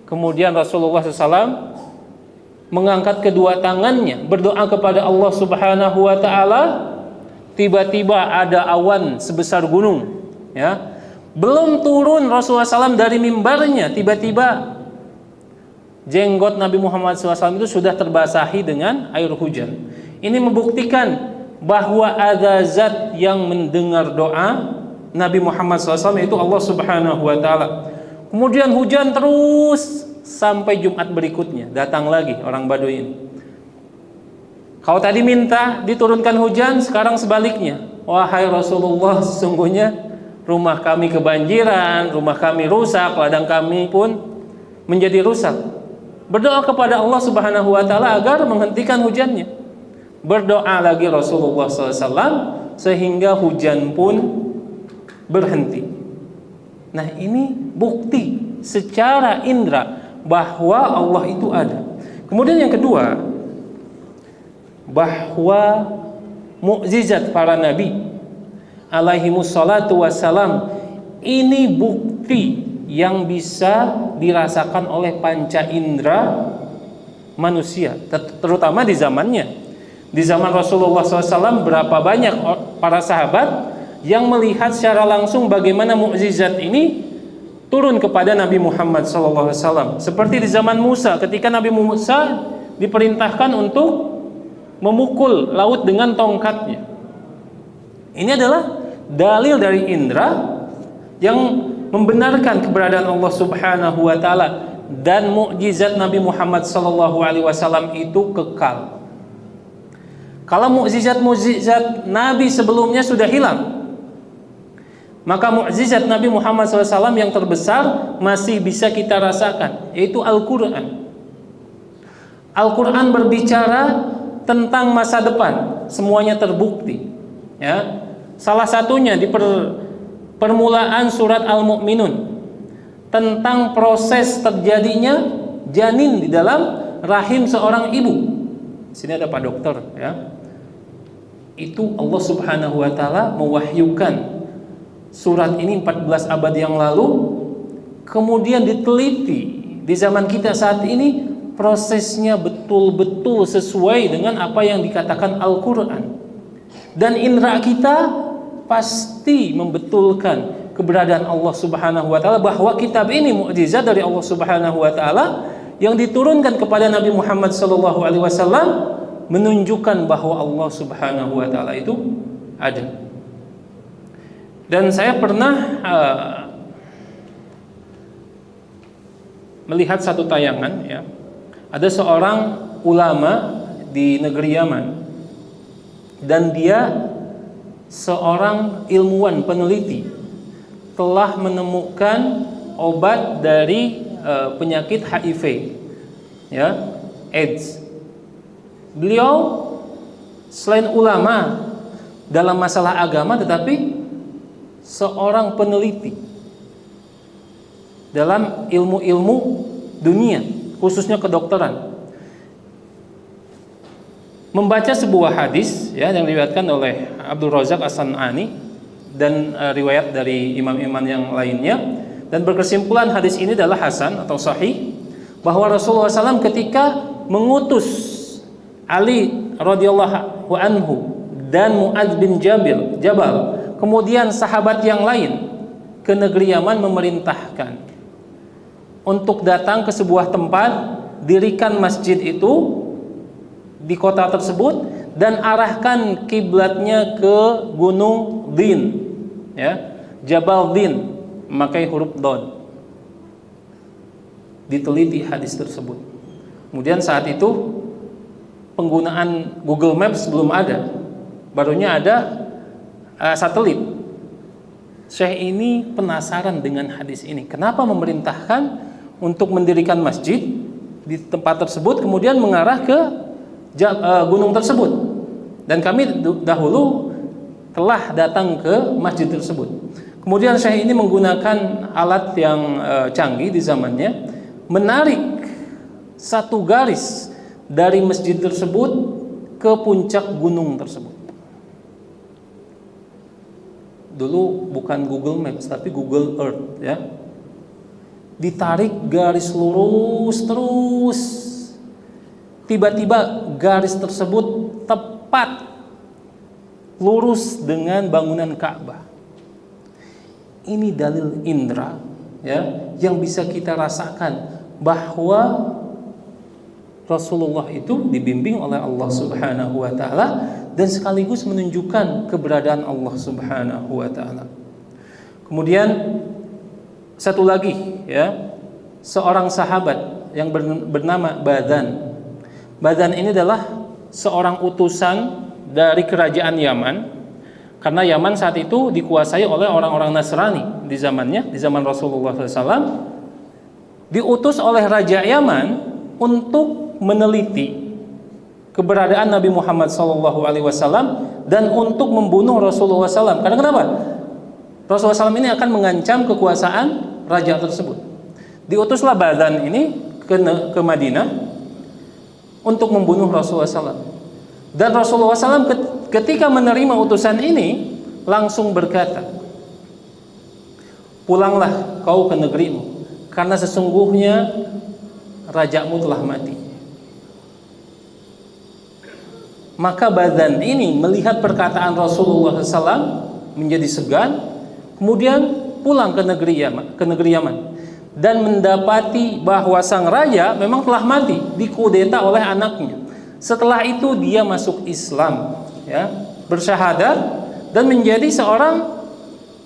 Kemudian Rasulullah SAW mengangkat kedua tangannya berdoa kepada Allah Subhanahu wa taala. Tiba-tiba ada awan sebesar gunung, ya. Belum turun Rasulullah SAW dari mimbarnya, tiba-tiba jenggot Nabi Muhammad SAW itu sudah terbasahi dengan air hujan. Ini membuktikan bahwa ada zat yang mendengar doa Nabi Muhammad SAW, yaitu Allah Subhanahu wa taala. Kemudian hujan terus sampai Jumat berikutnya, datang lagi orang Baduy ini. Kau tadi minta diturunkan hujan, sekarang sebaliknya. Wahai Rasulullah, sesungguhnya rumah kami kebanjiran, rumah kami rusak, ladang kami pun menjadi rusak. Berdoa kepada Allah Subhanahu wa taala agar menghentikan hujannya. Berdoa lagi Rasulullah SAW sehingga hujan pun berhenti. Nah, ini bukti secara indera bahwa Allah itu ada. Kemudian yang kedua, bahwa mukjizat para nabi alaihimus salatu wassalam ini bukti yang bisa dirasakan oleh panca indera manusia, terutama di zamannya. Di zaman Rasulullah SAW berapa banyak para sahabat yang melihat secara langsung bagaimana mukjizat ini turun kepada Nabi Muhammad SAW. Seperti di zaman Musa, ketika Nabi Musa diperintahkan untuk memukul laut dengan tongkatnya. Ini adalah dalil dari indera yang membenarkan keberadaan Allah Subhanahu wa taala, dan mukjizat Nabi Muhammad SAW itu kekal. Kalau mukjizat Nabi sebelumnya sudah hilang, maka mukjizat Nabi Muhammad SAW yang terbesar masih bisa kita rasakan, yaitu Al-Quran. Al-Quran berbicara tentang masa depan, semuanya terbukti, ya. Salah satunya di permulaan surat Al-Mu'minun tentang proses terjadinya janin di dalam rahim seorang ibu. Di sini ada Pak Dokter, ya. Itu Allah Subhanahu wa taala mewahyukan surat ini 14 abad yang lalu, kemudian diteliti di zaman kita saat ini, prosesnya betul-betul sesuai dengan apa yang dikatakan Al-Quran. Dan indera kita pasti membetulkan keberadaan Allah Subhanahu wa taala, bahwa kitab ini mukjizat dari Allah Subhanahu wa taala yang diturunkan kepada Nabi Muhammad SAW, menunjukkan bahwa Allah Subhanahu wa taala itu ada. Dan saya pernah melihat satu tayangan, ya. Ada seorang ulama di negeri Yaman, dan dia seorang ilmuwan peneliti, telah menemukan obat dari penyakit HIV, ya, AIDS. Beliau selain ulama dalam masalah agama, tetapi seorang peneliti dalam ilmu-ilmu dunia, khususnya kedokteran. Membaca sebuah hadis, ya, yang diriwayatkan oleh Abdul Razak As-San'ani dan riwayat dari imam-imam yang lainnya, dan berkesimpulan hadis ini adalah hasan atau sahih, bahwa Rasulullah SAW ketika mengutus Ali radhiyallahu anhu dan Mu'adz bin Jabal, kemudian sahabat yang lain ke negeri Yaman, memerintahkan untuk datang ke sebuah tempat, dirikan masjid itu di kota tersebut, dan arahkan kiblatnya ke Gunung Din, ya, Jabal Din, memakai huruf Dod. Diteliti hadis tersebut. Kemudian saat itu penggunaan Google Maps belum ada, barunya ada satelit. Syekh ini penasaran dengan hadis ini. Kenapa memerintahkan untuk mendirikan masjid di tempat tersebut, kemudian mengarah ke gunung tersebut. Dan kami dahulu telah datang ke masjid tersebut. Kemudian Syekh ini menggunakan alat yang canggih di zamannya, menarik satu garis dari masjid tersebut ke puncak gunung tersebut. Dulu bukan Google Maps tapi Google Earth ya. Ditarik garis lurus terus. Tiba-tiba garis tersebut tepat lurus dengan bangunan Ka'bah. Ini dalil indra ya, yang bisa kita rasakan bahwa Rasulullah itu dibimbing oleh Allah Subhanahu wa taala dan sekaligus menunjukkan keberadaan Allah Subhanahu wa taala. Kemudian satu lagi ya, seorang sahabat yang bernama Badan. Badan ini adalah seorang utusan dari kerajaan Yaman, karena Yaman saat itu dikuasai oleh orang-orang Nasrani di zamannya, di zaman Rasulullah SAW. Diutus oleh Raja Yaman untuk meneliti keberadaan Nabi Muhammad SAW dan untuk membunuh Rasulullah SAW. Karena kenapa? Rasulullah SAW ini akan mengancam kekuasaan raja tersebut. Diutuslah Badan ini ke Madinah untuk membunuh Rasulullah SAW. Dan Rasulullah SAW ketika menerima utusan ini langsung berkata, pulanglah kau ke negerimu, karena sesungguhnya rajamu telah mati. Maka Badan ini melihat perkataan Rasulullah SAW menjadi segan, kemudian pulang ke negeri Yaman dan mendapati bahwa sang raja memang telah mati, dikudeta oleh anaknya. Setelah itu dia masuk Islam ya, bersyahadat dan menjadi seorang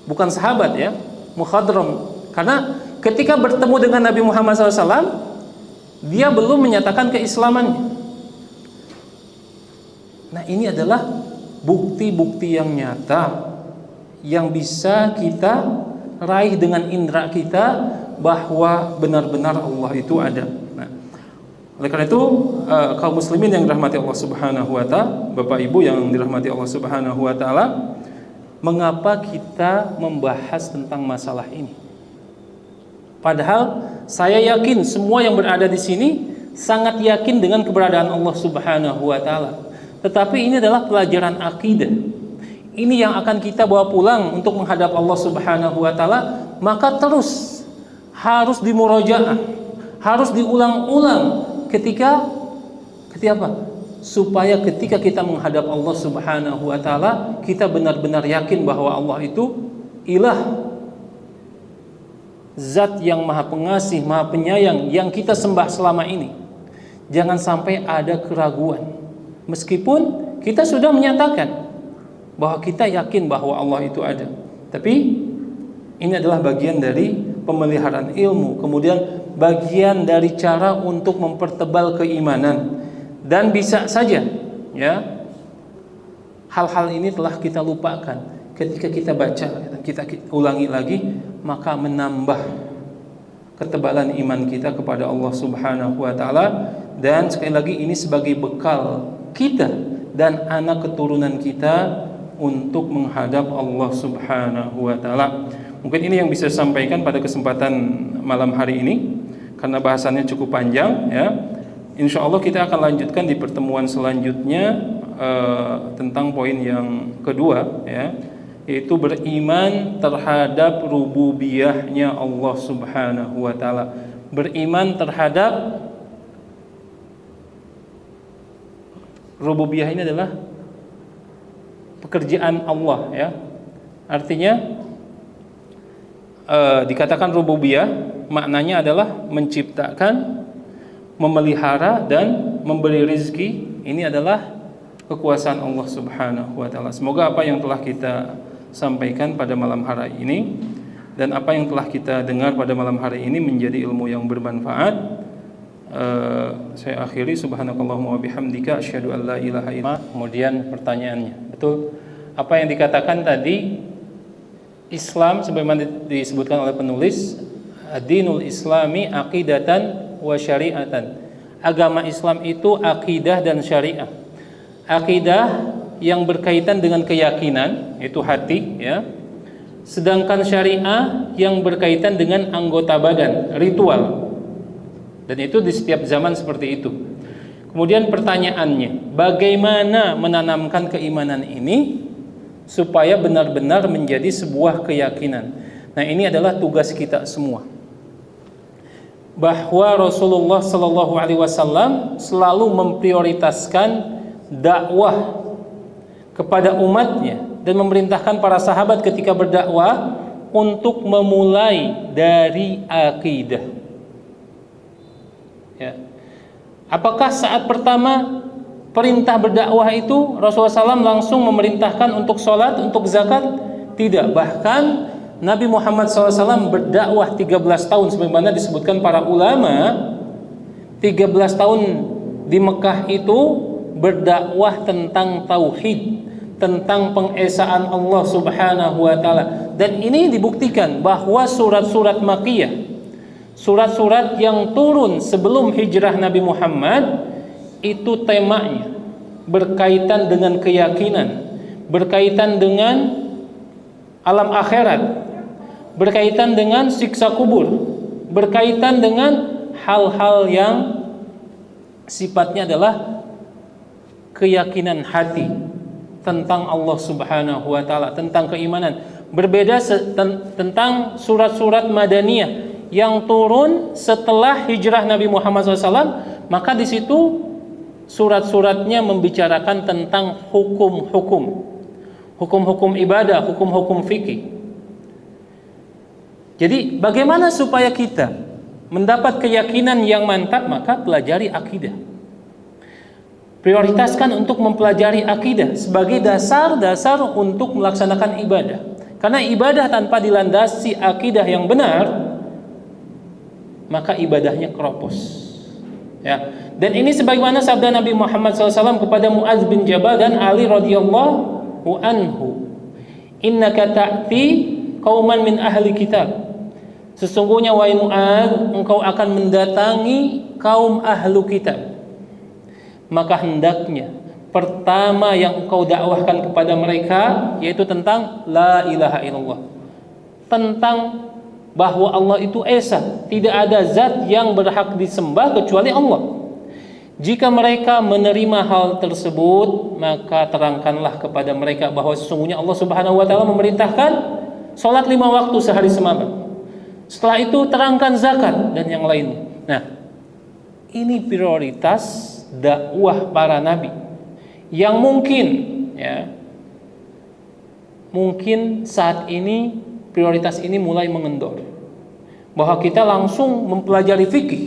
bukan sahabat ya, mukhadram. Karena ketika bertemu dengan Nabi Muhammad SAW, dia belum menyatakan keislamannya. Nah, ini adalah bukti-bukti yang nyata yang bisa kita raih dengan indera kita bahwa benar-benar Allah itu ada. Nah, oleh karena itu kaum muslimin yang dirahmati Allah Subhanahu wa taala, Bapak Ibu yang dirahmati Allah Subhanahu wa taala, mengapa kita membahas tentang masalah ini? Padahal saya yakin semua yang berada di sini sangat yakin dengan keberadaan Allah Subhanahu wa taala. Tetapi ini adalah pelajaran akidah. Ini yang akan kita bawa pulang untuk menghadap Allah Subhanahu wa taala, maka terus harus dimurojaah, harus diulang-ulang ketika apa? Supaya ketika kita menghadap Allah Subhanahu wa taala, kita benar-benar yakin bahwa Allah itu ilah, zat yang maha pengasih, maha penyayang yang kita sembah selama ini. Jangan sampai ada keraguan. Meskipun kita sudah menyatakan bahwa kita yakin bahwa Allah itu ada, tapi ini adalah bagian dari pemeliharaan ilmu, kemudian bagian dari cara untuk mempertebal keimanan. Dan bisa saja ya, hal-hal ini telah kita lupakan ketika kita baca, kita ulangi lagi, maka menambah ketebalan iman kita kepada Allah Subhanahu wa taala. Dan sekali lagi ini sebagai bekal kita dan anak keturunan kita untuk menghadap Allah Subhanahu wa taala. Mungkin ini yang bisa saya sampaikan pada kesempatan malam hari ini, karena bahasannya cukup panjang ya. Insya Allah kita akan lanjutkan di pertemuan selanjutnya tentang poin yang kedua ya, yaitu beriman terhadap rububiyahnya Allah Subhanahu wa taala. Beriman terhadap rububiyah ini adalah pekerjaan Allah ya. Artinya dikatakan rububiyah maknanya adalah menciptakan, memelihara dan memberi rezeki. Ini adalah kekuasaan Allah Subhanahu wa taala. Semoga apa yang telah kita sampaikan pada malam hari ini dan apa yang telah kita dengar pada malam hari ini menjadi ilmu yang bermanfaat. Saya akhiri, subhanakallahumma wa bihamdika asyhadu an la ilaha illa anta. Kemudian pertanyaannya, betul apa yang dikatakan tadi, Islam sebagaimana disebutkan oleh penulis ad-dinul islami aqidatan wa syari'atan. Agama Islam itu akidah dan syariah. Akidah yang berkaitan dengan keyakinan, itu hati, ya. Sedangkan syariah yang berkaitan dengan anggota badan, ritual. Dan itu di setiap zaman seperti itu. Kemudian pertanyaannya, bagaimana menanamkan keimanan ini supaya benar-benar menjadi sebuah keyakinan? Nah, ini adalah tugas kita semua. Bahwa Rasulullah Shallallahu Alaihi Wasallam selalu memprioritaskan dakwah kepada umatnya dan memerintahkan para sahabat ketika berdakwah untuk memulai dari akidah. Ya. Apakah saat pertama perintah berdakwah itu Rasulullah SAW langsung memerintahkan untuk sholat, untuk zakat? Tidak. Bahkan Nabi Muhammad SAW berdakwah 13 tahun, sebagaimana disebutkan para ulama. 13 tahun di Mekah itu berdakwah tentang tauhid, tentang pengesaan Allah Subhanahu wa taala. Dan ini dibuktikan bahwa surat-surat Makkiyah, surat-surat yang turun sebelum hijrah Nabi Muhammad, itu temanya berkaitan dengan keyakinan, berkaitan dengan alam akhirat, berkaitan dengan siksa kubur, berkaitan dengan hal-hal yang sifatnya adalah keyakinan hati tentang Allah Subhanahu wa taala, tentang keimanan. Berbeda tentang surat-surat Madaniyah yang turun setelah hijrah Nabi Muhammad SAW, maka di situ surat-suratnya membicarakan tentang hukum-hukum ibadah, hukum-hukum fikih. Jadi bagaimana supaya kita mendapat keyakinan yang mantap? Maka pelajari akidah. Prioritaskan untuk mempelajari akidah sebagai dasar-dasar untuk melaksanakan ibadah. Karena ibadah tanpa dilandasi akidah yang benar, maka ibadahnya keropos. Ya. Dan ini sebagaimana sabda Nabi Muhammad SAW kepada Mu'adz bin Jabal dan Ali radhiyallahu anhu, innaka ta'ti qauman min ahli kitab. Sesungguhnya wahai Mu'adz, engkau akan mendatangi kaum ahlu kitab. Maka hendaknya pertama yang engkau dakwahkan kepada mereka yaitu tentang la ilaha illallah, tentang bahwa Allah itu esa, tidak ada zat yang berhak disembah kecuali Allah. Jika mereka menerima hal tersebut, maka terangkanlah kepada mereka bahwa sesungguhnya Allah Subhanahu wa taala memerintahkan salat 5 waktu sehari semalam. Setelah itu terangkan zakat dan yang lainnya. Nah, ini prioritas dakwah para nabi yang mungkin saat ini prioritas ini mulai mengendor, bahwa kita langsung mempelajari fikih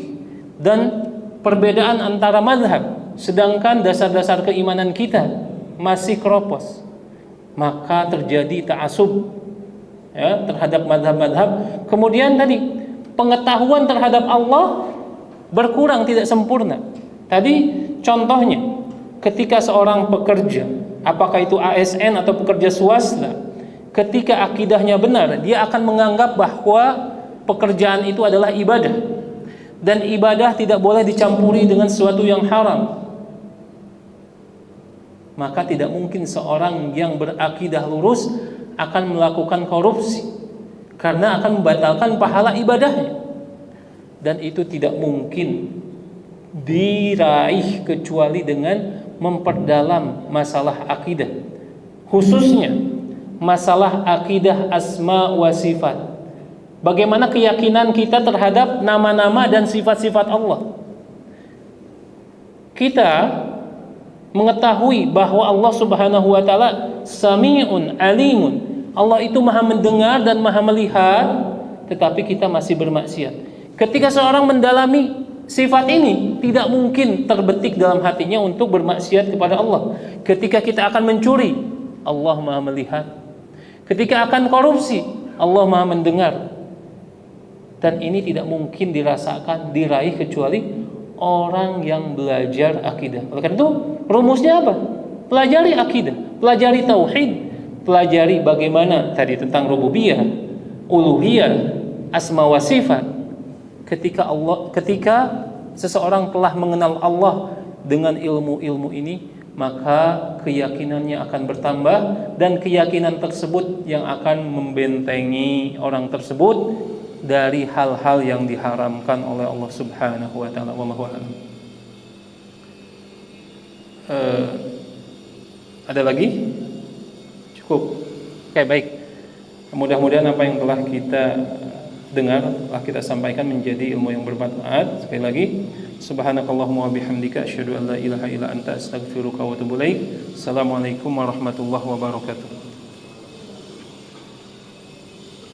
dan perbedaan antara mazhab, sedangkan dasar-dasar keimanan kita masih keropos. Maka terjadi ta'assub terhadap mazhab-mazhab. Kemudian tadi pengetahuan terhadap Allah berkurang, tidak sempurna. Tadi contohnya ketika seorang pekerja, apakah itu ASN atau pekerja swasta, ketika akidahnya benar, dia akan menganggap bahwa pekerjaan itu adalah ibadah, dan ibadah tidak boleh dicampuri dengan sesuatu yang haram. Maka tidak mungkin seorang yang berakidah lurus akan melakukan korupsi, karena akan membatalkan pahala ibadahnya. Dan itu tidak mungkin diraih kecuali dengan memperdalam masalah akidah, khususnya masalah akidah asma wa sifat. Bagaimana keyakinan kita terhadap nama-nama dan sifat-sifat Allah. Kita mengetahui bahwa Allah Subhanahu wa taala Sami'un Alimun. Allah itu Maha mendengar dan Maha melihat, tetapi kita masih bermaksiat. Ketika seorang mendalami sifat ini, tidak mungkin terbetik dalam hatinya untuk bermaksiat kepada Allah. Ketika kita akan mencuri, Allah Maha melihat. Ketika akan korupsi, Allah Maha mendengar. Dan ini tidak mungkin dirasakan, diraih kecuali orang yang belajar akidah. Oleh karena itu, rumusnya apa? Pelajari akidah, pelajari tauhid, pelajari bagaimana tadi tentang rububiyah, uluhiyah, asma wa sifat. ketika seseorang telah mengenal Allah dengan ilmu-ilmu ini, maka keyakinannya akan bertambah, dan keyakinan tersebut yang akan membentengi orang tersebut dari hal-hal yang diharamkan oleh Allah Subhanahu wa taala. Wallahu a'lam. Ada lagi? Cukup. Oke, baik. Mudah-mudahan apa yang telah kita dengar, telah kita sampaikan menjadi ilmu yang bermanfaat. Sekali lagi, subhanakallahumma wa bihamdika asyhadu an la ilaha illa anta astaghfiruka wa atubu ilaik. Assalamualaikum warahmatullahi wabarakatuh.